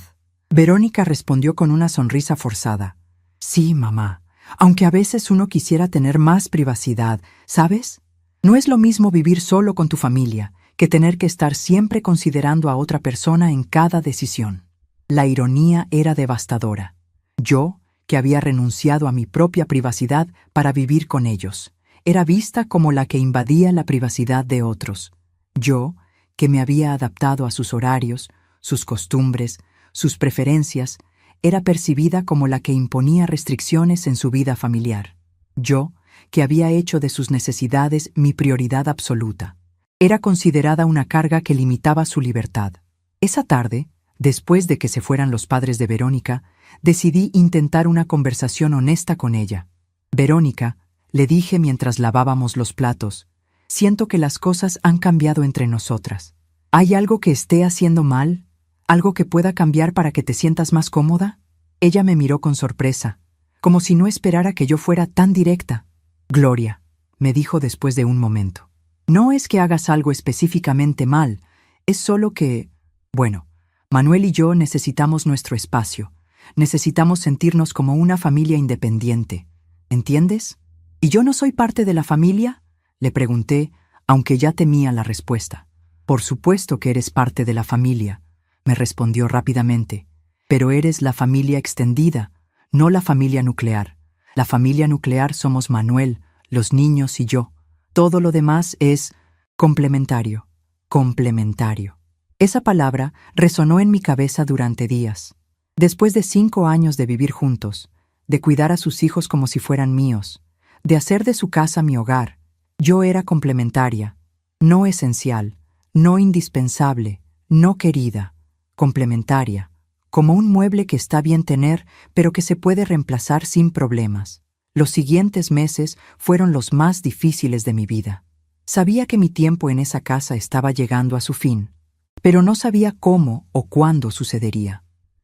Verónica respondió con una sonrisa forzada: «Sí, mamá, aunque a veces uno quisiera tener más privacidad, ¿sabes? No es lo mismo vivir solo con tu familia que tener que estar siempre considerando a otra persona en cada decisión». La ironía era devastadora. Yo, que había renunciado a mi propia privacidad para vivir con ellos, era vista como la que invadía la privacidad de otros. Yo, que me había adaptado a sus horarios, sus costumbres, sus preferencias, era percibida como la que imponía restricciones en su vida familiar. Yo, que había hecho de sus necesidades mi prioridad absoluta, era considerada una carga que limitaba su libertad. Esa tarde, después de que se fueran los padres de Verónica, decidí intentar una conversación honesta con ella. «Verónica», le dije mientras lavábamos los platos, «siento que las cosas han cambiado entre nosotras. ¿Hay algo que esté haciendo mal? ¿Algo que pueda cambiar para que te sientas más cómoda?» Ella me miró con sorpresa, como si no esperara que yo fuera tan directa. «Gloria», me dijo después de un momento, «no es que hagas algo específicamente mal, es solo que, bueno, Manuel y yo necesitamos nuestro espacio. Necesitamos sentirnos como una familia independiente. ¿Entiendes? ¿Y yo no soy parte de la familia?», le pregunté, aunque ya temía la respuesta. «Por supuesto que eres parte de la familia», me respondió rápidamente, «pero eres la familia extendida, no la familia nuclear. La familia nuclear somos Manuel, los niños y yo. Todo lo demás es complementario, complementario». Esa palabra resonó en mi cabeza durante días. Después de 5 años de vivir juntos, de cuidar a sus hijos como si fueran míos, de hacer de su casa mi hogar, yo era complementaria, no esencial, no indispensable, no querida, complementaria, como un mueble que está bien tener, pero que se puede reemplazar sin problemas. Los siguientes meses fueron los más difíciles de mi vida. Sabía que mi tiempo en esa casa estaba llegando a su fin, pero no sabía cómo o cuándo sucedería.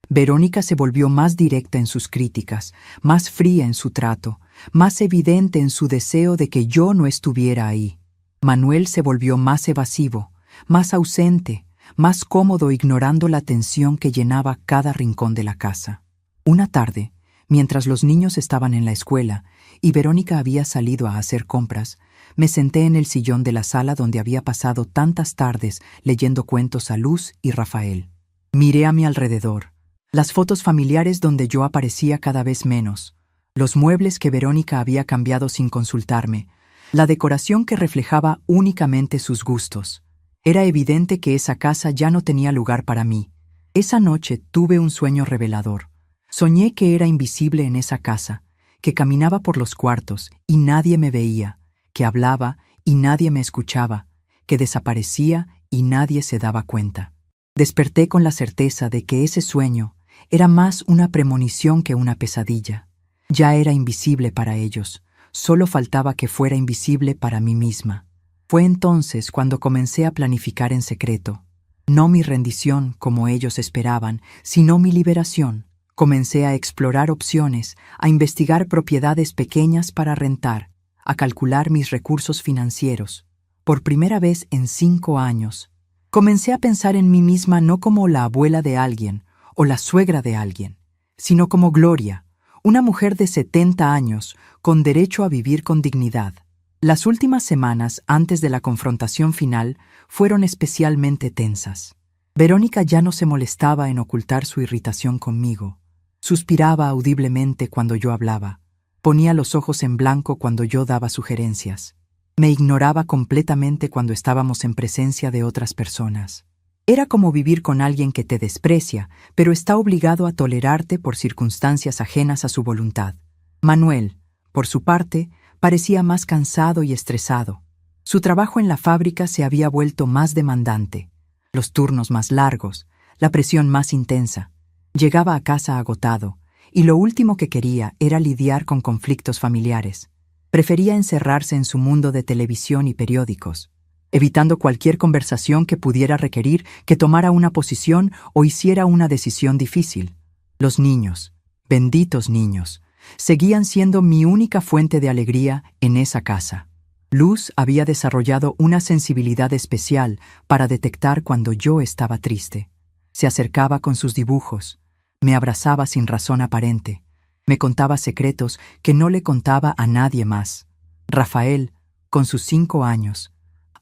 Verónica se volvió más directa en sus críticas, más fría en su trato, más evidente en su deseo de que yo no estuviera ahí. Manuel se volvió más evasivo, más ausente, más cómodo ignorando la tensión que llenaba cada rincón de la casa. Una tarde, mientras los niños estaban en la escuela y Verónica había salido a hacer compras, me senté en el sillón de la sala donde había pasado tantas tardes leyendo cuentos a Luz y Rafael. Miré a mi alrededor, las fotos familiares donde yo aparecía cada vez menos, los muebles que Verónica había cambiado sin consultarme, la decoración que reflejaba únicamente sus gustos. Era evidente que esa casa ya no tenía lugar para mí. Esa noche tuve un sueño revelador. Soñé que era invisible en esa casa, que caminaba por los cuartos y nadie me veía, que hablaba y nadie me escuchaba, que desaparecía y nadie se daba cuenta. Desperté con la certeza de que ese sueño era más una premonición que una pesadilla. Ya era invisible para ellos, solo faltaba que fuera invisible para mí misma. Fue entonces cuando comencé a planificar en secreto. No mi rendición, como ellos esperaban, sino mi liberación. Comencé a explorar opciones, a investigar propiedades pequeñas para rentar, a calcular mis recursos financieros. Por primera vez en 5 años, comencé a pensar en mí misma no como la abuela de alguien o la suegra de alguien, sino como Gloria, una mujer de 70 años con derecho a vivir con dignidad. Las últimas semanas antes de la confrontación final fueron especialmente tensas. Verónica ya no se molestaba en ocultar su irritación conmigo. Suspiraba audiblemente cuando yo hablaba. Ponía los ojos en blanco cuando yo daba sugerencias. Me ignoraba completamente cuando estábamos en presencia de otras personas. Era como vivir con alguien que te desprecia, pero está obligado a tolerarte por circunstancias ajenas a su voluntad. Manuel, por su parte, parecía más cansado y estresado. Su trabajo en la fábrica se había vuelto más demandante, los turnos más largos, la presión más intensa. Llegaba a casa agotado, y lo último que quería era lidiar con conflictos familiares. Prefería encerrarse en su mundo de televisión y periódicos, evitando cualquier conversación que pudiera requerir que tomara una posición o hiciera una decisión difícil. Los niños, benditos niños, seguían siendo mi única fuente de alegría en esa casa. Luz había desarrollado una sensibilidad especial para detectar cuando yo estaba triste. Se acercaba con sus dibujos, me abrazaba sin razón aparente, me contaba secretos que no le contaba a nadie más. Rafael, con sus 5 años,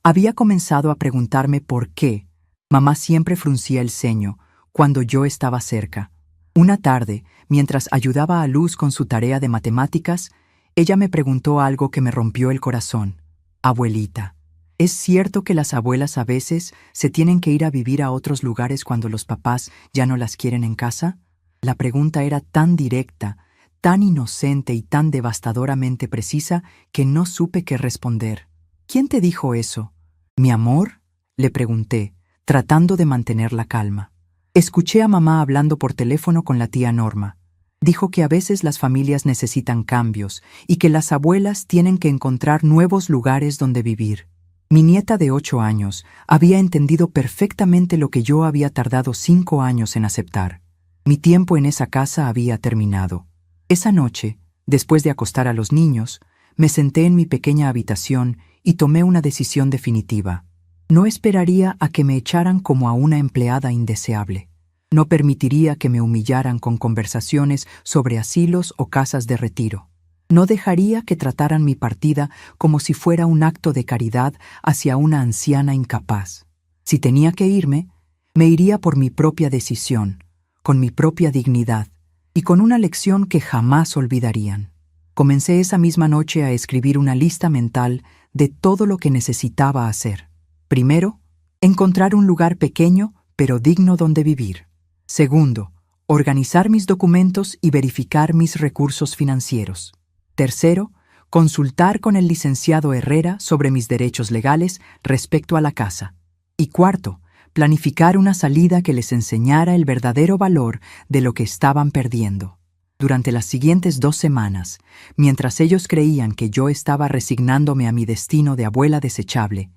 había comenzado a preguntarme por qué mamá siempre fruncía el ceño cuando yo estaba cerca. Una tarde, mientras ayudaba a Luz con su tarea de matemáticas, ella me preguntó algo que me rompió el corazón. Abuelita, ¿es cierto que las abuelas a veces se tienen que ir a vivir a otros lugares cuando los papás ya no las quieren en casa? La pregunta era tan directa, tan inocente y tan devastadoramente precisa que no supe qué responder. ¿Quién te dijo eso? ¿Mi amor? Le pregunté, tratando de mantener la calma. Escuché a mamá hablando por teléfono con la tía Norma. Dijo que a veces las familias necesitan cambios y que las abuelas tienen que encontrar nuevos lugares donde vivir. Mi nieta de 8 años había entendido perfectamente lo que yo había tardado 5 años en aceptar. Mi tiempo en esa casa había terminado. Esa noche, después de acostar a los niños, me senté en mi pequeña habitación y tomé una decisión definitiva. No esperaría a que me echaran como a una empleada indeseable. No permitiría que me humillaran con conversaciones sobre asilos o casas de retiro. No dejaría que trataran mi partida como si fuera un acto de caridad hacia una anciana incapaz. Si tenía que irme, me iría por mi propia decisión, con mi propia dignidad y con una lección que jamás olvidarían. Comencé esa misma noche a escribir una lista mental de todo lo que necesitaba hacer. Primero, encontrar un lugar pequeño pero digno donde vivir. Segundo, organizar mis documentos y verificar mis recursos financieros. Tercero, consultar con el licenciado Herrera sobre mis derechos legales respecto a la casa. Y cuarto, planificar una salida que les enseñara el verdadero valor de lo que estaban perdiendo. Durante las siguientes 2 semanas, mientras ellos creían que yo estaba resignándome a mi destino de abuela desechable,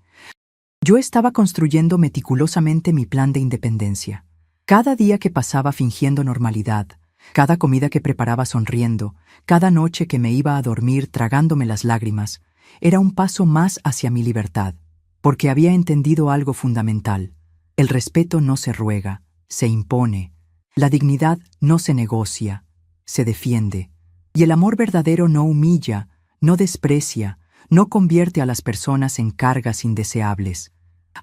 yo estaba construyendo meticulosamente mi plan de independencia. Cada día que pasaba fingiendo normalidad, cada comida que preparaba sonriendo, cada noche que me iba a dormir tragándome las lágrimas, era un paso más hacia mi libertad, porque había entendido algo fundamental. El respeto no se ruega, se impone. La dignidad no se negocia, se defiende. Y el amor verdadero no humilla, no desprecia, no convierte a las personas en cargas indeseables.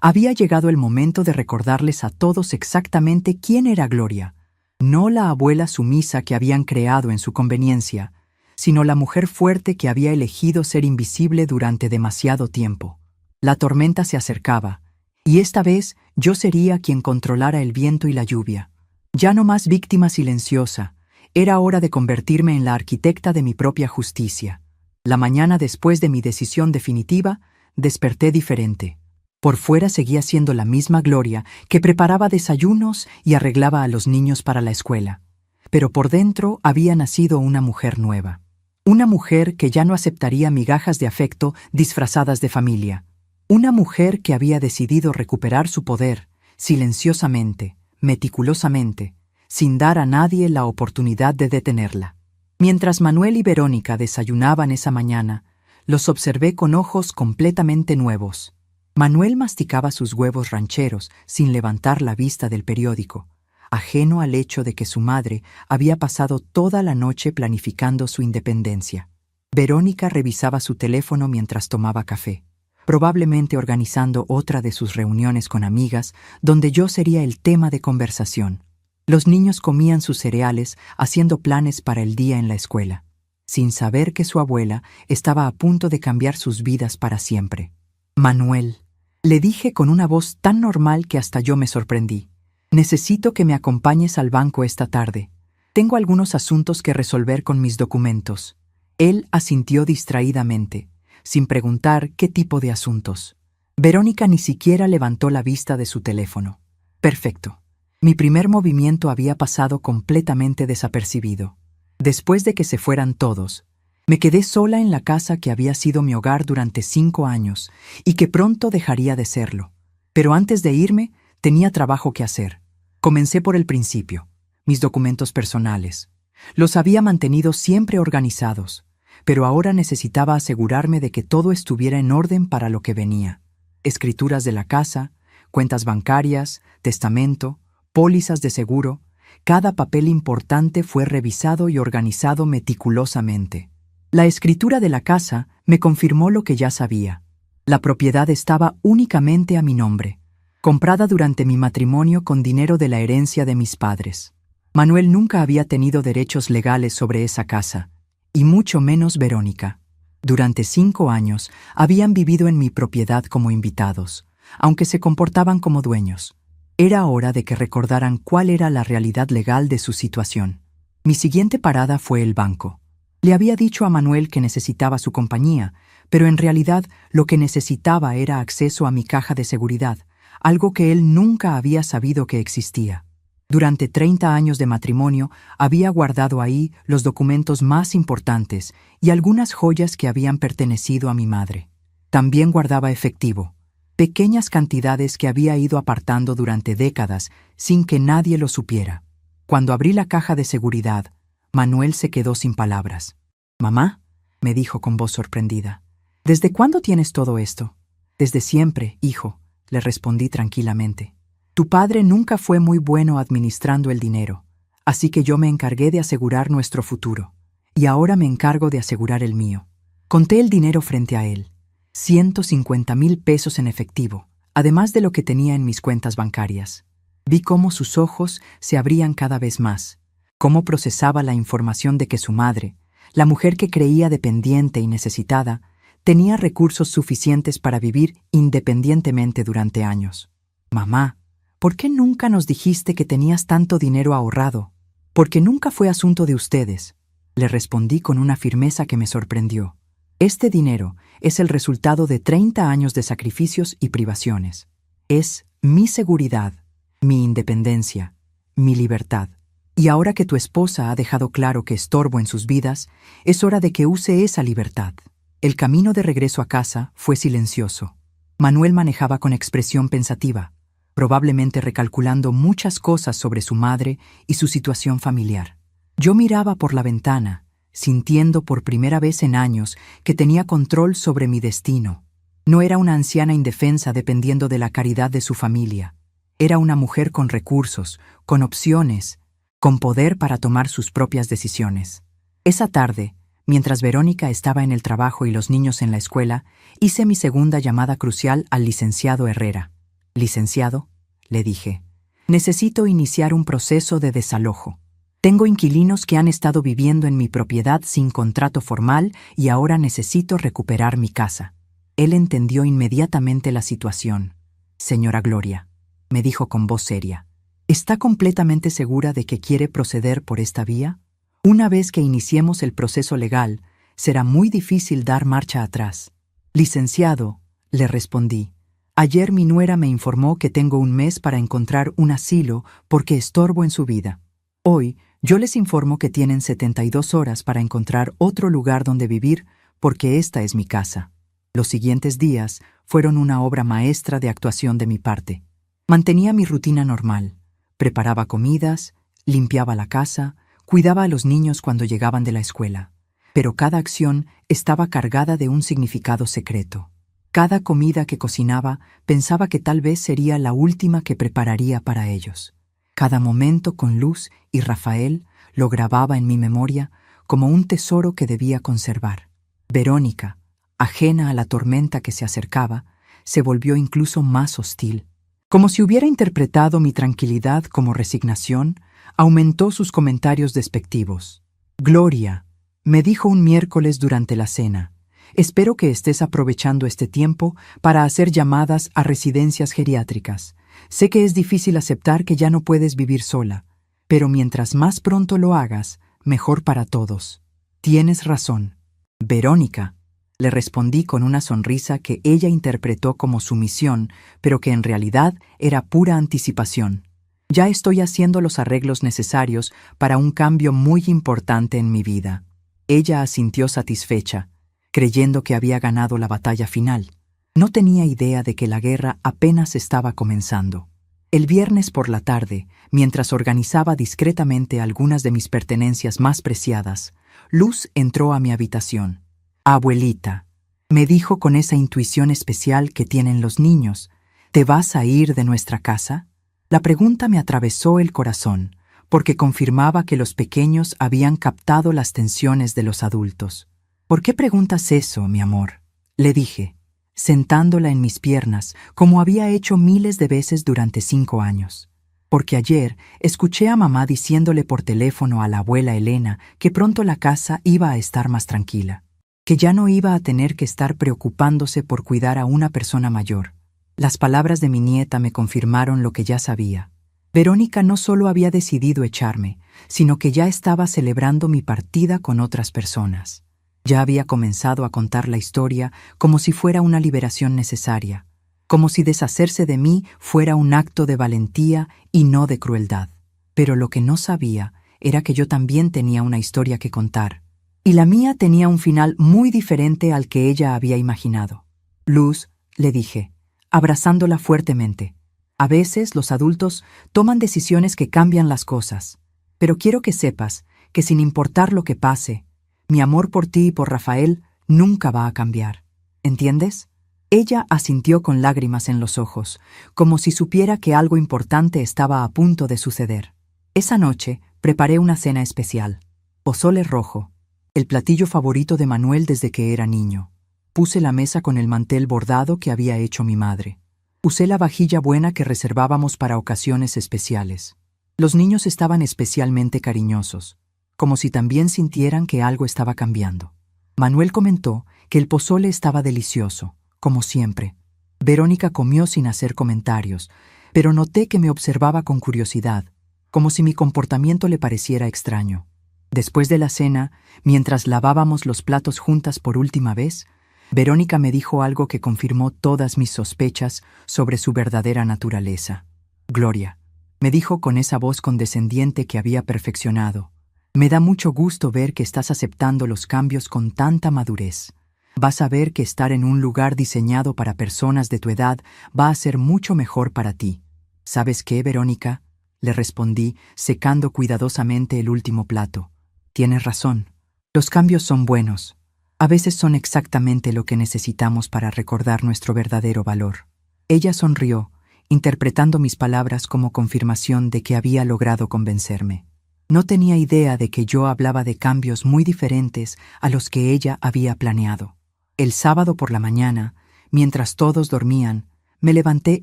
Había llegado el momento de recordarles a todos exactamente quién era Gloria. No la abuela sumisa que habían creado en su conveniencia, sino la mujer fuerte que había elegido ser invisible durante demasiado tiempo. La tormenta se acercaba, y esta vez yo sería quien controlara el viento y la lluvia. Ya no más víctima silenciosa, era hora de convertirme en la arquitecta de mi propia justicia. La mañana después de mi decisión definitiva, desperté diferente. Por fuera seguía siendo la misma Gloria que preparaba desayunos y arreglaba a los niños para la escuela. Pero por dentro había nacido una mujer nueva. Una mujer que ya no aceptaría migajas de afecto disfrazadas de familia. Una mujer que había decidido recuperar su poder, silenciosamente, meticulosamente, sin dar a nadie la oportunidad de detenerla. Mientras Manuel y Verónica desayunaban esa mañana, los observé con ojos completamente nuevos. Manuel masticaba sus huevos rancheros sin levantar la vista del periódico, ajeno al hecho de que su madre había pasado toda la noche planificando su independencia. Verónica revisaba su teléfono mientras tomaba café, probablemente organizando otra de sus reuniones con amigas, donde yo sería el tema de conversación. Los niños comían sus cereales, haciendo planes para el día en la escuela, sin saber que su abuela estaba a punto de cambiar sus vidas para siempre. Manuel, le dije con una voz tan normal que hasta yo me sorprendí. Necesito que me acompañes al banco esta tarde. Tengo algunos asuntos que resolver con mis documentos. Él asintió distraídamente, sin preguntar qué tipo de asuntos. Verónica ni siquiera levantó la vista de su teléfono. Perfecto. Mi primer movimiento había pasado completamente desapercibido. Después de que se fueran todos, me quedé sola en la casa que había sido mi hogar durante 5 años y que pronto dejaría de serlo. Pero antes de irme, tenía trabajo que hacer. Comencé por el principio, mis documentos personales. Los había mantenido siempre organizados, pero ahora necesitaba asegurarme de que todo estuviera en orden para lo que venía. Escrituras de la casa, cuentas bancarias, testamento, pólizas de seguro. Cada papel importante fue revisado y organizado meticulosamente. La escritura de la casa me confirmó lo que ya sabía. La propiedad estaba únicamente a mi nombre, comprada durante mi matrimonio con dinero de la herencia de mis padres. Manuel nunca había tenido derechos legales sobre esa casa, y mucho menos Verónica. Durante 5 años habían vivido en mi propiedad como invitados, aunque se comportaban como dueños. Era hora de que recordaran cuál era la realidad legal de su situación. Mi siguiente parada fue el banco. Le había dicho a Manuel que necesitaba su compañía, pero en realidad lo que necesitaba era acceso a mi caja de seguridad, algo que él nunca había sabido que existía. Durante 30 años de matrimonio había guardado ahí los documentos más importantes y algunas joyas que habían pertenecido a mi madre. También guardaba efectivo, pequeñas cantidades que había ido apartando durante décadas sin que nadie lo supiera. Cuando abrí la caja de seguridad, Manuel se quedó sin palabras. «Mamá», me dijo con voz sorprendida, «¿desde cuándo tienes todo esto?» «Desde siempre, hijo», le respondí tranquilamente. «Tu padre nunca fue muy bueno administrando el dinero, así que yo me encargué de asegurar nuestro futuro, y ahora me encargo de asegurar el mío». Conté el dinero frente a él. 150,000 pesos en efectivo, además de lo que tenía en mis cuentas bancarias. Vi cómo sus ojos se abrían cada vez más, cómo procesaba la información de que su madre, la mujer que creía dependiente y necesitada, tenía recursos suficientes para vivir independientemente durante años. «Mamá, ¿por qué nunca nos dijiste que tenías tanto dinero ahorrado?» «Porque nunca fue asunto de ustedes», le respondí con una firmeza que me sorprendió. «Este dinero es el resultado de 30 años de sacrificios y privaciones. Es mi seguridad, mi independencia, mi libertad. Y ahora que tu esposa ha dejado claro que estorbo en sus vidas, es hora de que use esa libertad». El camino de regreso a casa fue silencioso. Manuel manejaba con expresión pensativa, probablemente recalculando muchas cosas sobre su madre y su situación familiar. Yo miraba por la ventana, sintiendo por primera vez en años que tenía control sobre mi destino. No era una anciana indefensa dependiendo de la caridad de su familia. Era una mujer con recursos, con opciones, con poder para tomar sus propias decisiones. Esa tarde, mientras Verónica estaba en el trabajo y los niños en la escuela, hice mi segunda llamada crucial al licenciado Herrera. «Licenciado», le dije, «necesito iniciar un proceso de desalojo. Tengo inquilinos que han estado viviendo en mi propiedad sin contrato formal y ahora necesito recuperar mi casa». Él entendió inmediatamente la situación. «Señora Gloria», me dijo con voz seria, «¿está completamente segura de que quiere proceder por esta vía? Una vez que iniciemos el proceso legal, será muy difícil dar marcha atrás». «Licenciado», le respondí, «ayer mi nuera me informó que tengo un mes para encontrar un asilo porque estorbo en su vida. Hoy, yo les informo que tienen 72 horas para encontrar otro lugar donde vivir porque esta es mi casa». Los siguientes días fueron una obra maestra de actuación de mi parte. Mantenía mi rutina normal. Preparaba comidas, limpiaba la casa, cuidaba a los niños cuando llegaban de la escuela. Pero cada acción estaba cargada de un significado secreto. Cada comida que cocinaba pensaba que tal vez sería la última que prepararía para ellos. Cada momento con Luz y Rafael lo grababa en mi memoria como un tesoro que debía conservar. Verónica, ajena a la tormenta que se acercaba, se volvió incluso más hostil. Como si hubiera interpretado mi tranquilidad como resignación, aumentó sus comentarios despectivos. «Gloria», me dijo un miércoles durante la cena, «espero que estés aprovechando este tiempo para hacer llamadas a residencias geriátricas. Sé que es difícil aceptar que ya no puedes vivir sola, pero mientras más pronto lo hagas, mejor para todos. Tienes razón». «Verónica», le respondí con una sonrisa que ella interpretó como sumisión, pero que en realidad era pura anticipación. Ya estoy haciendo los arreglos necesarios para un cambio muy importante en mi vida. Ella asintió satisfecha, creyendo que había ganado la batalla final. No tenía idea de que la guerra apenas estaba comenzando. El viernes por la tarde, mientras organizaba discretamente algunas de mis pertenencias más preciadas, Luz entró a mi habitación. «Abuelita», me dijo con esa intuición especial que tienen los niños, «¿te vas a ir de nuestra casa?». La pregunta me atravesó el corazón, porque confirmaba que los pequeños habían captado las tensiones de los adultos. «¿Por qué preguntas eso, mi amor?», le dije, sentándola en mis piernas, como había hecho miles de veces durante 5 años. Porque ayer escuché a mamá diciéndole por teléfono a la abuela Elena que pronto la casa iba a estar más tranquila, que ya no iba a tener que estar preocupándose por cuidar a una persona mayor. Las palabras de mi nieta me confirmaron lo que ya sabía. Verónica no solo había decidido echarme, sino que ya estaba celebrando mi partida con otras personas. Ya había comenzado a contar la historia como si fuera una liberación necesaria, como si deshacerse de mí fuera un acto de valentía y no de crueldad. Pero lo que no sabía era que yo también tenía una historia que contar, y la mía tenía un final muy diferente al que ella había imaginado. «Luz», le dije, abrazándola fuertemente, «a veces los adultos toman decisiones que cambian las cosas, pero quiero que sepas que sin importar lo que pase, mi amor por ti y por Rafael nunca va a cambiar. ¿Entiendes?». Ella asintió con lágrimas en los ojos, como si supiera que algo importante estaba a punto de suceder. Esa noche preparé una cena especial. Pozole rojo, el platillo favorito de Manuel desde que era niño. Puse la mesa con el mantel bordado que había hecho mi madre. Usé la vajilla buena que reservábamos para ocasiones especiales. Los niños estaban especialmente cariñosos, como si también sintieran que algo estaba cambiando. Manuel comentó que el pozole estaba delicioso, como siempre. Verónica comió sin hacer comentarios, pero noté que me observaba con curiosidad, como si mi comportamiento le pareciera extraño. Después de la cena, mientras lavábamos los platos juntas por última vez, Verónica me dijo algo que confirmó todas mis sospechas sobre su verdadera naturaleza. «Gloria», me dijo con esa voz condescendiente que había perfeccionado, «me da mucho gusto ver que estás aceptando los cambios con tanta madurez. Vas a ver que estar en un lugar diseñado para personas de tu edad va a ser mucho mejor para ti». «¿Sabes qué, Verónica?», le respondí, secando cuidadosamente el último plato. «Tienes razón. Los cambios son buenos. A veces son exactamente lo que necesitamos para recordar nuestro verdadero valor». Ella sonrió, interpretando mis palabras como confirmación de que había logrado convencerme. No tenía idea de que yo hablaba de cambios muy diferentes a los que ella había planeado. El sábado por la mañana, mientras todos dormían, me levanté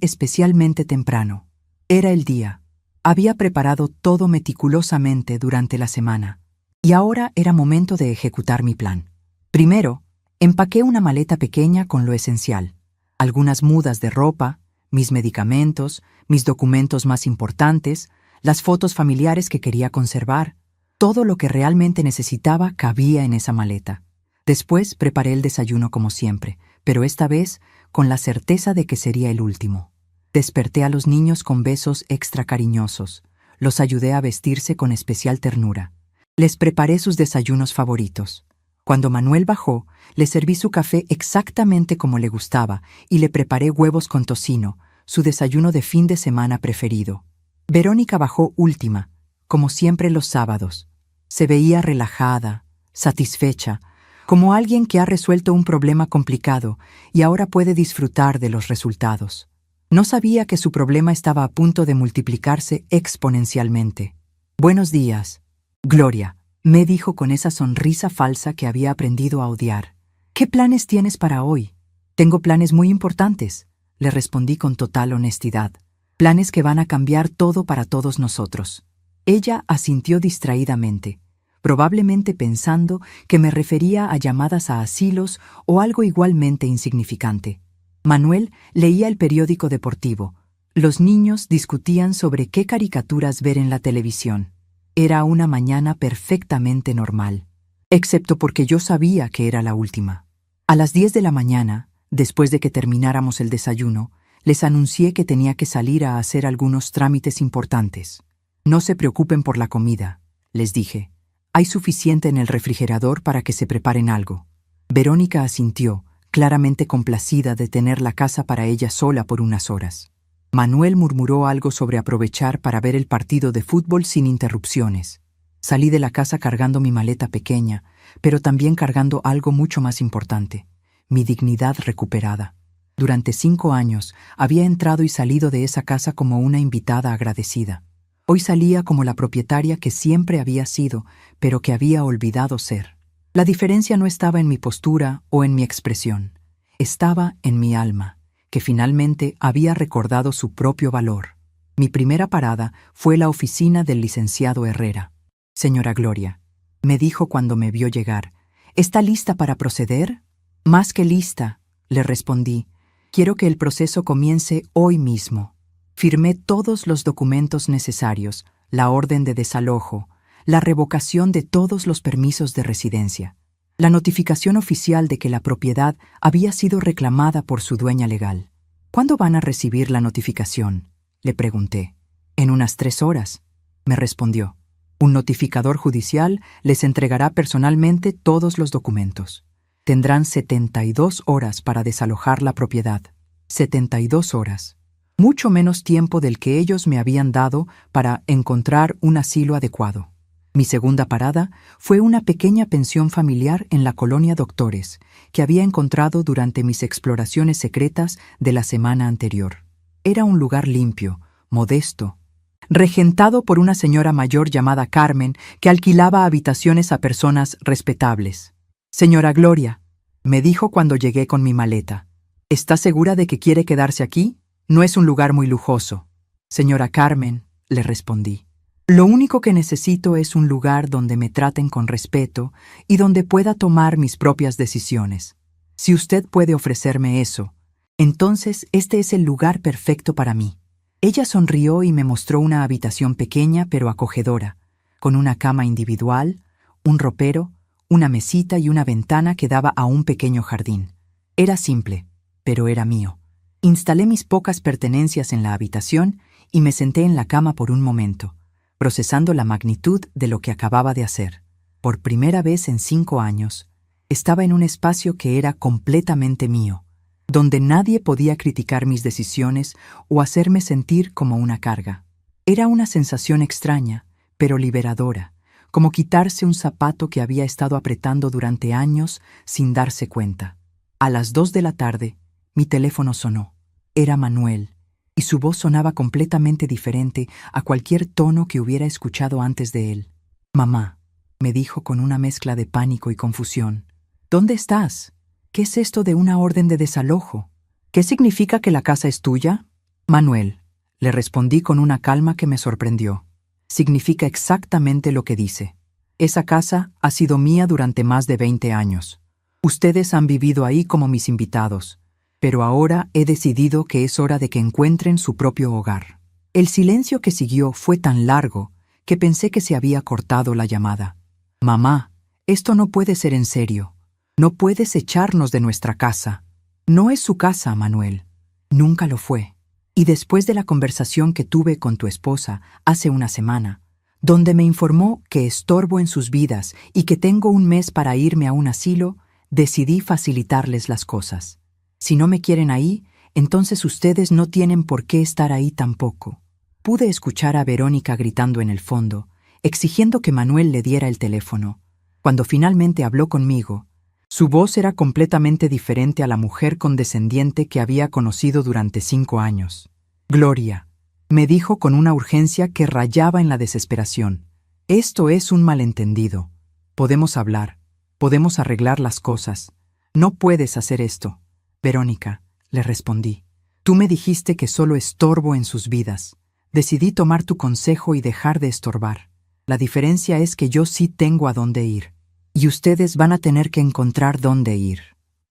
especialmente temprano. Era el día. Había preparado todo meticulosamente durante la semana, y ahora era momento de ejecutar mi plan. Primero, empaqué una maleta pequeña con lo esencial: algunas mudas de ropa, mis medicamentos, mis documentos más importantes, las fotos familiares que quería conservar. Todo lo que realmente necesitaba cabía en esa maleta. Después preparé el desayuno como siempre, pero esta vez con la certeza de que sería el último. Desperté a los niños con besos extra cariñosos. Los ayudé a vestirse con especial ternura. Les preparé sus desayunos favoritos. Cuando Manuel bajó, le serví su café exactamente como le gustaba y le preparé huevos con tocino, su desayuno de fin de semana preferido. Verónica bajó última, como siempre los sábados. Se veía relajada, satisfecha, como alguien que ha resuelto un problema complicado y ahora puede disfrutar de los resultados. No sabía que su problema estaba a punto de multiplicarse exponencialmente. «Buenos días, Gloria», me dijo con esa sonrisa falsa que había aprendido a odiar. «¿Qué planes tienes para hoy?». «Tengo planes muy importantes», le respondí con total honestidad. «Planes que van a cambiar todo para todos nosotros». Ella asintió distraídamente, probablemente pensando que me refería a llamadas a asilos o algo igualmente insignificante. Manuel leía el periódico deportivo. Los niños discutían sobre qué caricaturas ver en la televisión. Era una mañana perfectamente normal, excepto porque yo sabía que era la última. A las 10 de la mañana, después de que termináramos el desayuno, Les anuncié que tenía que salir a hacer algunos trámites importantes. No se preocupen por la comida, les dije. Hay suficiente en el refrigerador para que se preparen algo. Verónica asintió, claramente complacida de tener la casa para ella sola por unas horas. Manuel murmuró algo sobre aprovechar para ver el partido de fútbol sin interrupciones. Salí de la casa cargando mi maleta pequeña, pero también cargando algo mucho más importante, mi dignidad recuperada. Durante 5 años había entrado y salido de esa casa como una invitada agradecida. Hoy salía como la propietaria que siempre había sido, pero que había olvidado ser. La diferencia no estaba en mi postura o en mi expresión. Estaba en mi alma, que finalmente había recordado su propio valor. Mi primera parada fue la oficina del licenciado Herrera. «Señora Gloria», me dijo cuando me vio llegar, «¿está lista para proceder?» «Más que lista», le respondí. «Quiero que el proceso comience hoy mismo». Firmé todos los documentos necesarios, la orden de desalojo, la revocación de todos los permisos de residencia, la notificación oficial de que la propiedad había sido reclamada por su dueña legal. «¿Cuándo van a recibir la notificación?», le pregunté. «En unas 3 horas», me respondió. «Un notificador judicial les entregará personalmente todos los documentos. Tendrán 72 horas para desalojar la propiedad». 72 horas. Mucho menos tiempo del que ellos me habían dado para encontrar un asilo adecuado. Mi segunda parada fue una pequeña pensión familiar en la colonia Doctores, que había encontrado durante mis exploraciones secretas de la semana anterior. Era un lugar limpio, modesto, regentado por una señora mayor llamada Carmen, que alquilaba habitaciones a personas respetables. «Señora Gloria», me dijo cuando llegué con mi maleta, «¿está segura de que quiere quedarse aquí? No es un lugar muy lujoso». «Señora Carmen», le respondí, «lo único que necesito es un lugar donde me traten con respeto y donde pueda tomar mis propias decisiones. Si usted puede ofrecerme eso, entonces este es el lugar perfecto para mí». Ella sonrió y me mostró una habitación pequeña pero acogedora, con una cama individual, un ropero, una mesita y una ventana que daba a un pequeño jardín. Era simple, pero era mío. Instalé mis pocas pertenencias en la habitación y me senté en la cama por un momento, procesando la magnitud de lo que acababa de hacer. Por primera vez en 5 años, estaba en un espacio que era completamente mío, donde nadie podía criticar mis decisiones o hacerme sentir como una carga. Era una sensación extraña, pero liberadora, como quitarse un zapato que había estado apretando durante años sin darse cuenta. A las 2 de la tarde, mi teléfono sonó. Era Manuel, y su voz sonaba completamente diferente a cualquier tono que hubiera escuchado antes de él. «Mamá», me dijo con una mezcla de pánico y confusión, «¿dónde estás? ¿Qué es esto de una orden de desalojo? ¿Qué significa que la casa es tuya?» «Manuel», le respondí con una calma que me sorprendió. «Significa exactamente lo que dice. Esa casa ha sido mía durante más de 20 años. Ustedes han vivido ahí como mis invitados, pero ahora he decidido que es hora de que encuentren su propio hogar». El silencio que siguió fue tan largo que pensé que se había cortado la llamada. «Mamá, esto no puede ser en serio. No puedes echarnos de nuestra casa». «No es su casa, Manuel. Nunca lo fue. Y después de la conversación que tuve con tu esposa hace una semana, donde me informó que estorbo en sus vidas y que tengo un mes para irme a un asilo, decidí facilitarles las cosas. Si no me quieren ahí, entonces ustedes no tienen por qué estar ahí tampoco». Pude escuchar a Verónica gritando en el fondo, exigiendo que Manuel le diera el teléfono. Cuando finalmente habló conmigo, su voz era completamente diferente a la mujer condescendiente que había conocido durante 5 años. «Gloria», me dijo con una urgencia que rayaba en la desesperación, «esto es un malentendido. Podemos hablar, podemos arreglar las cosas. No puedes hacer esto». «Verónica», le respondí, «tú me dijiste que solo estorbo en sus vidas. Decidí tomar tu consejo y dejar de estorbar. La diferencia es que yo sí tengo a dónde ir. Y ustedes van a tener que encontrar dónde ir.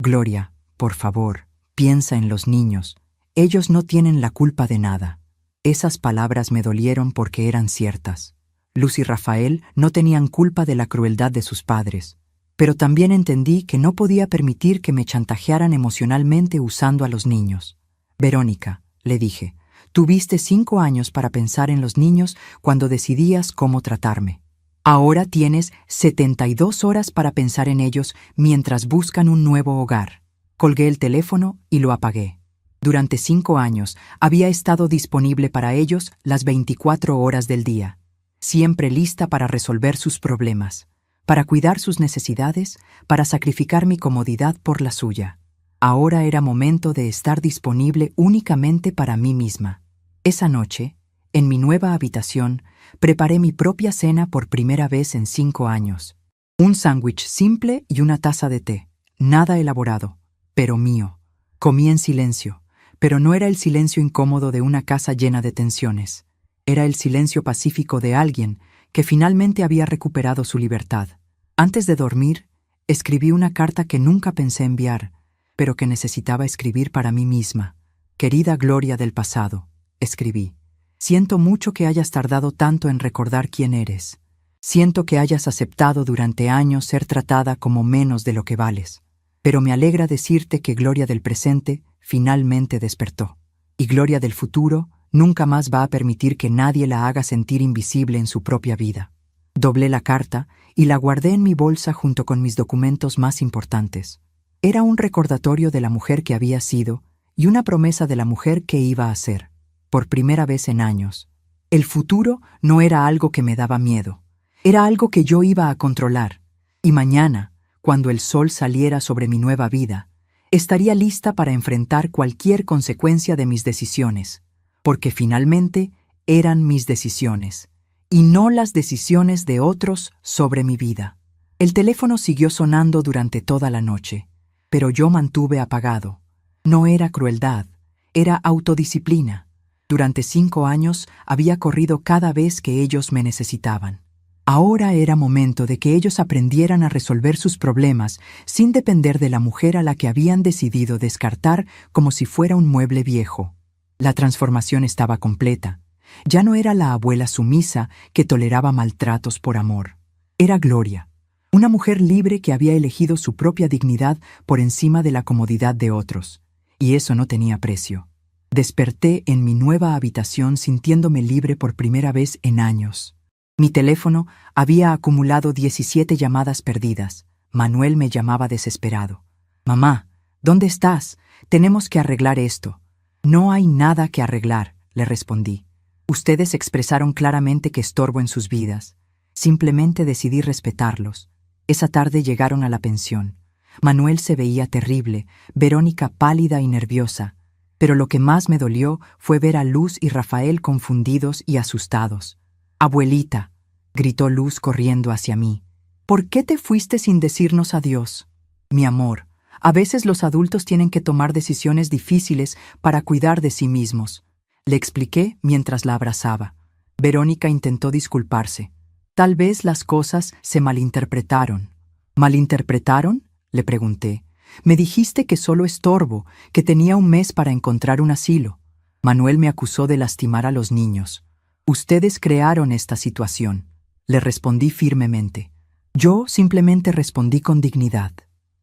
Gloria, por favor, piensa en los niños. Ellos no tienen la culpa de nada». Esas palabras me dolieron porque eran ciertas. Luz y Rafael no tenían culpa de la crueldad de sus padres, pero también entendí que no podía permitir que me chantajearan emocionalmente usando a los niños. «Verónica», le dije. Tuviste 5 años para pensar en los niños cuando decidías cómo tratarme. Ahora tienes 72 horas para pensar en ellos mientras buscan un nuevo hogar. Colgué el teléfono y lo apagué. Durante 5 años había estado disponible para ellos las 24 horas del día, siempre lista para resolver sus problemas, para cuidar sus necesidades, para sacrificar mi comodidad por la suya. Ahora era momento de estar disponible únicamente para mí misma. Esa noche, en mi nueva habitación, preparé mi propia cena por primera vez en 5 años. Un sándwich simple y una taza de té, nada elaborado, pero mío. Comí en silencio, pero no era el silencio incómodo de una casa llena de tensiones. Era el silencio pacífico de alguien que finalmente había recuperado su libertad. Antes de dormir, escribí una carta que nunca pensé enviar, pero que necesitaba escribir para mí misma. Querida Gloria del pasado, escribí. Siento mucho que hayas tardado tanto en recordar quién eres. Siento que hayas aceptado durante años ser tratada como menos de lo que vales. Pero me alegra decirte que Gloria del presente finalmente despertó. Y Gloria del futuro nunca más va a permitir que nadie la haga sentir invisible en su propia vida. Doblé la carta y la guardé en mi bolsa junto con mis documentos más importantes. Era un recordatorio de la mujer que había sido y una promesa de la mujer que iba a ser. Por primera vez en años. El futuro no era algo que me daba miedo. Era algo que yo iba a controlar. Y mañana, cuando el sol saliera sobre mi nueva vida, estaría lista para enfrentar cualquier consecuencia de mis decisiones, porque finalmente eran mis decisiones, y no las decisiones de otros sobre mi vida. El teléfono siguió sonando durante toda la noche, pero yo mantuve apagado. No era crueldad, era autodisciplina. Durante 5 años había corrido cada vez que ellos me necesitaban. Ahora era momento de que ellos aprendieran a resolver sus problemas sin depender de la mujer a la que habían decidido descartar como si fuera un mueble viejo. La transformación estaba completa. Ya no era la abuela sumisa que toleraba maltratos por amor. Era Gloria, una mujer libre que había elegido su propia dignidad por encima de la comodidad de otros. Y eso no tenía precio. Desperté en mi nueva habitación sintiéndome libre por primera vez en años. Mi teléfono había acumulado 17 llamadas perdidas. Manuel me llamaba desesperado. «Mamá, ¿dónde estás? Tenemos que arreglar esto». «No hay nada que arreglar», le respondí. «Ustedes expresaron claramente que estorbo en sus vidas. Simplemente decidí respetarlos». Esa tarde llegaron a la pensión. Manuel se veía terrible, Verónica pálida y nerviosa. Pero lo que más me dolió fue ver a Luz y Rafael confundidos y asustados. «Abuelita», gritó Luz corriendo hacia mí, «¿por qué te fuiste sin decirnos adiós?» «Mi amor, a veces los adultos tienen que tomar decisiones difíciles para cuidar de sí mismos», le expliqué mientras la abrazaba. Verónica intentó disculparse. «Tal vez las cosas se malinterpretaron». «¿Malinterpretaron?», le pregunté. «Me dijiste que solo estorbo, que tenía un mes para encontrar un asilo». Manuel me acusó de lastimar a los niños. «Ustedes crearon esta situación», le respondí firmemente. Yo simplemente respondí con dignidad.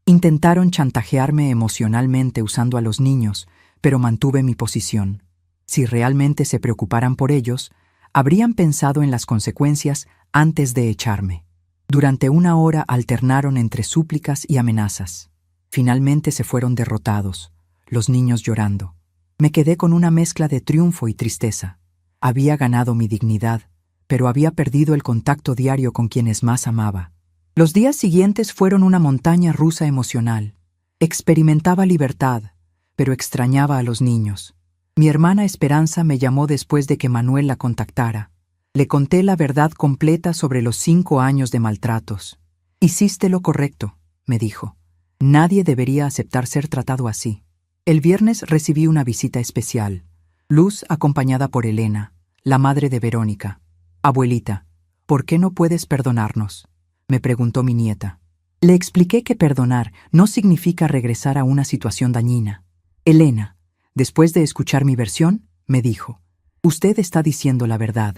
Intentaron chantajearme emocionalmente usando a los niños, pero mantuve mi posición. Si realmente se preocuparan por ellos, habrían pensado en las consecuencias antes de echarme. Durante 1 hora alternaron entre súplicas y amenazas. Finalmente se fueron derrotados, los niños llorando. Me quedé con una mezcla de triunfo y tristeza. Había ganado mi dignidad, pero había perdido el contacto diario con quienes más amaba. Los días siguientes fueron una montaña rusa emocional. Experimentaba libertad, pero extrañaba a los niños. Mi hermana Esperanza me llamó después de que Manuel la contactara. Le conté la verdad completa sobre los 5 años de maltratos. «Hiciste lo correcto», me dijo. «Nadie debería aceptar ser tratado así». El viernes recibí una visita especial. Luz acompañada por Elena, la madre de Verónica. «Abuelita, ¿por qué no puedes perdonarnos?», me preguntó mi nieta. Le expliqué que perdonar no significa regresar a una situación dañina. Elena, después de escuchar mi versión, me dijo: «Usted está diciendo la verdad».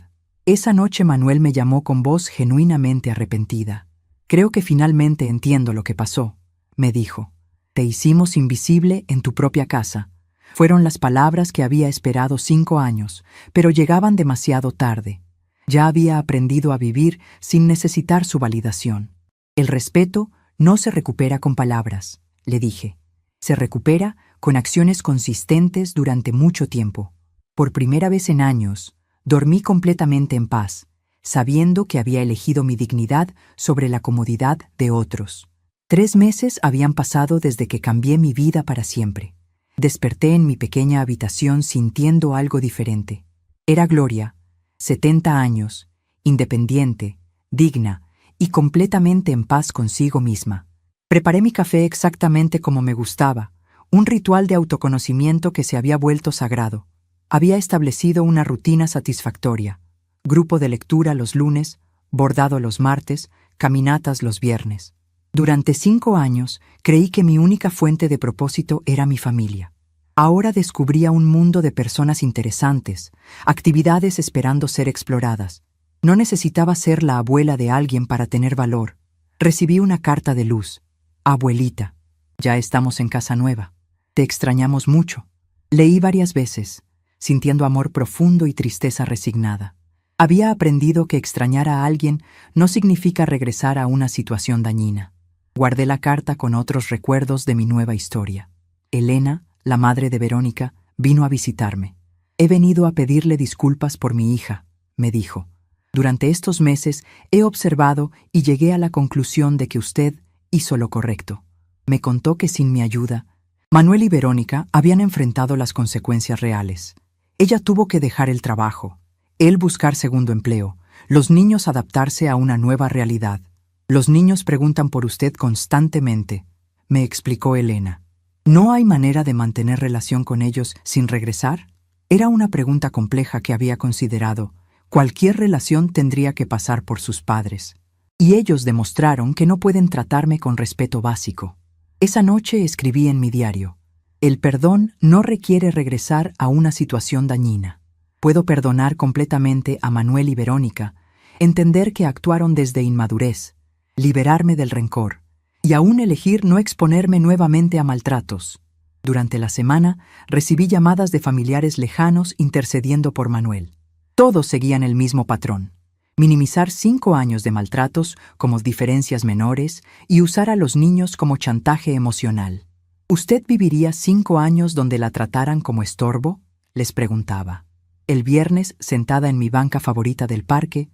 Esa noche Manuel me llamó con voz genuinamente arrepentida. «Creo que finalmente entiendo lo que pasó», me dijo. «Te hicimos invisible en tu propia casa. Fueron las palabras que había esperado 5 años, pero llegaban demasiado tarde. Ya había aprendido a vivir sin necesitar su validación. El respeto no se recupera con palabras, le dije. Se recupera con acciones consistentes durante mucho tiempo. Por primera vez en años, dormí completamente en paz, sabiendo que había elegido mi dignidad sobre la comodidad de otros. 3 meses habían pasado desde que cambié mi vida para siempre. Desperté en mi pequeña habitación sintiendo algo diferente. Era Gloria, 70 años, independiente, digna y completamente en paz consigo misma. Preparé mi café exactamente como me gustaba, un ritual de autoconocimiento que se había vuelto sagrado. Había establecido una rutina satisfactoria: grupo de lectura los lunes, bordado los martes, caminatas los viernes. Durante 5 años creí que mi única fuente de propósito era mi familia. Ahora descubría un mundo de personas interesantes, actividades esperando ser exploradas. No necesitaba ser la abuela de alguien para tener valor. Recibí una carta de Luz. Abuelita, ya estamos en casa nueva. Te extrañamos mucho. Leí varias veces, sintiendo amor profundo y tristeza resignada. Había aprendido que extrañar a alguien no significa regresar a una situación dañina. Guardé la carta con otros recuerdos de mi nueva historia. Elena, la madre de Verónica, vino a visitarme. He venido a pedirle disculpas por mi hija, me dijo. Durante estos meses he observado y llegué a la conclusión de que usted hizo lo correcto. Me contó que sin mi ayuda, Manuel y Verónica habían enfrentado las consecuencias reales. Ella tuvo que dejar el trabajo, él buscar segundo empleo, los niños adaptarse a una nueva realidad. Los niños preguntan por usted constantemente, me explicó Elena. ¿No hay manera de mantener relación con ellos sin regresar? Era una pregunta compleja que había considerado. Cualquier relación tendría que pasar por sus padres. Y ellos demostraron que no pueden tratarme con respeto básico. Esa noche escribí en mi diario: el perdón no requiere regresar a una situación dañina. Puedo perdonar completamente a Manuel y Verónica, entender que actuaron desde inmadurez, liberarme del rencor, y aún elegir no exponerme nuevamente a maltratos. Durante la semana recibí llamadas de familiares lejanos intercediendo por Manuel. Todos seguían el mismo patrón: minimizar 5 años de maltratos como diferencias menores y usar a los niños como chantaje emocional. ¿Usted viviría 5 años donde la trataran como estorbo?, les preguntaba. El viernes, sentada en mi banca favorita del parque,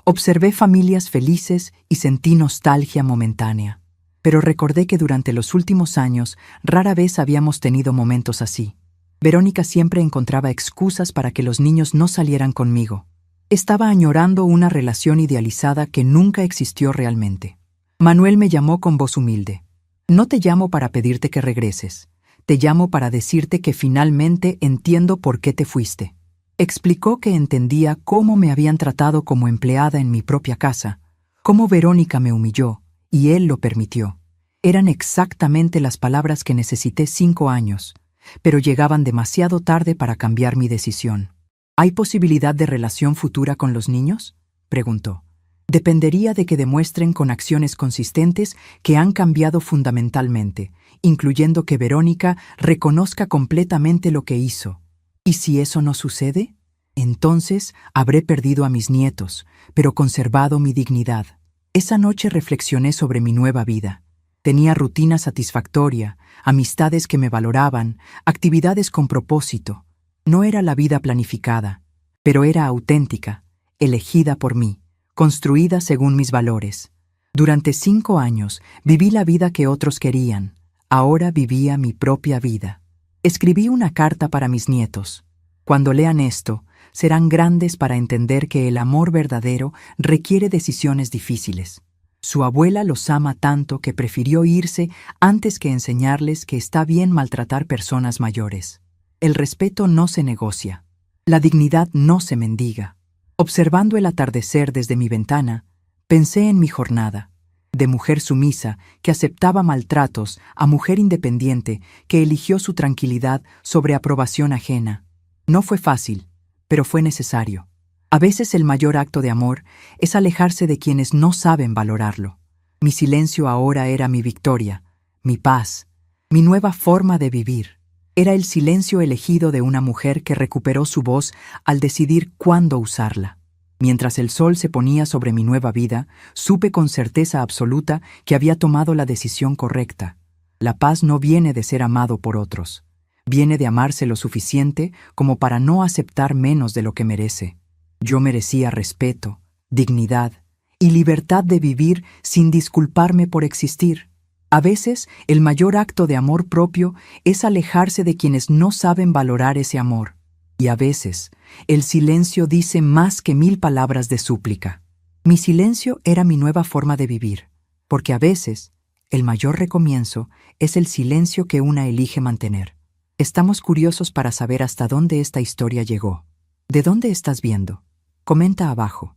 observé familias felices y sentí nostalgia momentánea. Pero recordé que durante los últimos años rara vez habíamos tenido momentos así. Verónica siempre encontraba excusas para que los niños no salieran conmigo. Estaba añorando una relación idealizada que nunca existió realmente. Manuel me llamó con voz humilde. No te llamo para pedirte que regreses. Te llamo para decirte que finalmente entiendo por qué te fuiste. Explicó que entendía cómo me habían tratado como empleada en mi propia casa, cómo Verónica me humilló, y él lo permitió. Eran exactamente las palabras que necesité 5 años, pero llegaban demasiado tarde para cambiar mi decisión. ¿Hay posibilidad de relación futura con los niños?, preguntó. Dependería de que demuestren con acciones consistentes que han cambiado fundamentalmente, incluyendo que Verónica reconozca completamente lo que hizo. ¿Y si eso no sucede? Entonces habré perdido a mis nietos, pero conservado mi dignidad. Esa noche reflexioné sobre mi nueva vida. Tenía rutina satisfactoria, amistades que me valoraban, actividades con propósito. No era la vida planificada, pero era auténtica, elegida por mí, construida según mis valores. Durante 5 años viví la vida que otros querían. Ahora vivía mi propia vida. Escribí una carta para mis nietos. Cuando lean esto, serán grandes para entender que el amor verdadero requiere decisiones difíciles. Su abuela los ama tanto que prefirió irse antes que enseñarles que está bien maltratar personas mayores. El respeto no se negocia. La dignidad no se mendiga. Observando el atardecer desde mi ventana, pensé en mi jornada, de mujer sumisa que aceptaba maltratos a mujer independiente que eligió su tranquilidad sobre aprobación ajena. No fue fácil, pero fue necesario. A veces el mayor acto de amor es alejarse de quienes no saben valorarlo. Mi silencio ahora era mi victoria, mi paz, mi nueva forma de vivir. Era el silencio elegido de una mujer que recuperó su voz al decidir cuándo usarla. Mientras el sol se ponía sobre mi nueva vida, supe con certeza absoluta que había tomado la decisión correcta. La paz no viene de ser amado por otros. Viene de amarse lo suficiente como para no aceptar menos de lo que merece. Yo merecía respeto, dignidad y libertad de vivir sin disculparme por existir. A veces, el mayor acto de amor propio es alejarse de quienes no saben valorar ese amor. Y a veces, el silencio dice más que 1000 palabras de súplica. Mi silencio era mi nueva forma de vivir, porque a veces, el mayor recomienzo es el silencio que una elige mantener. Estamos curiosos para saber hasta dónde esta historia llegó. ¿De dónde estás viendo? Comenta abajo.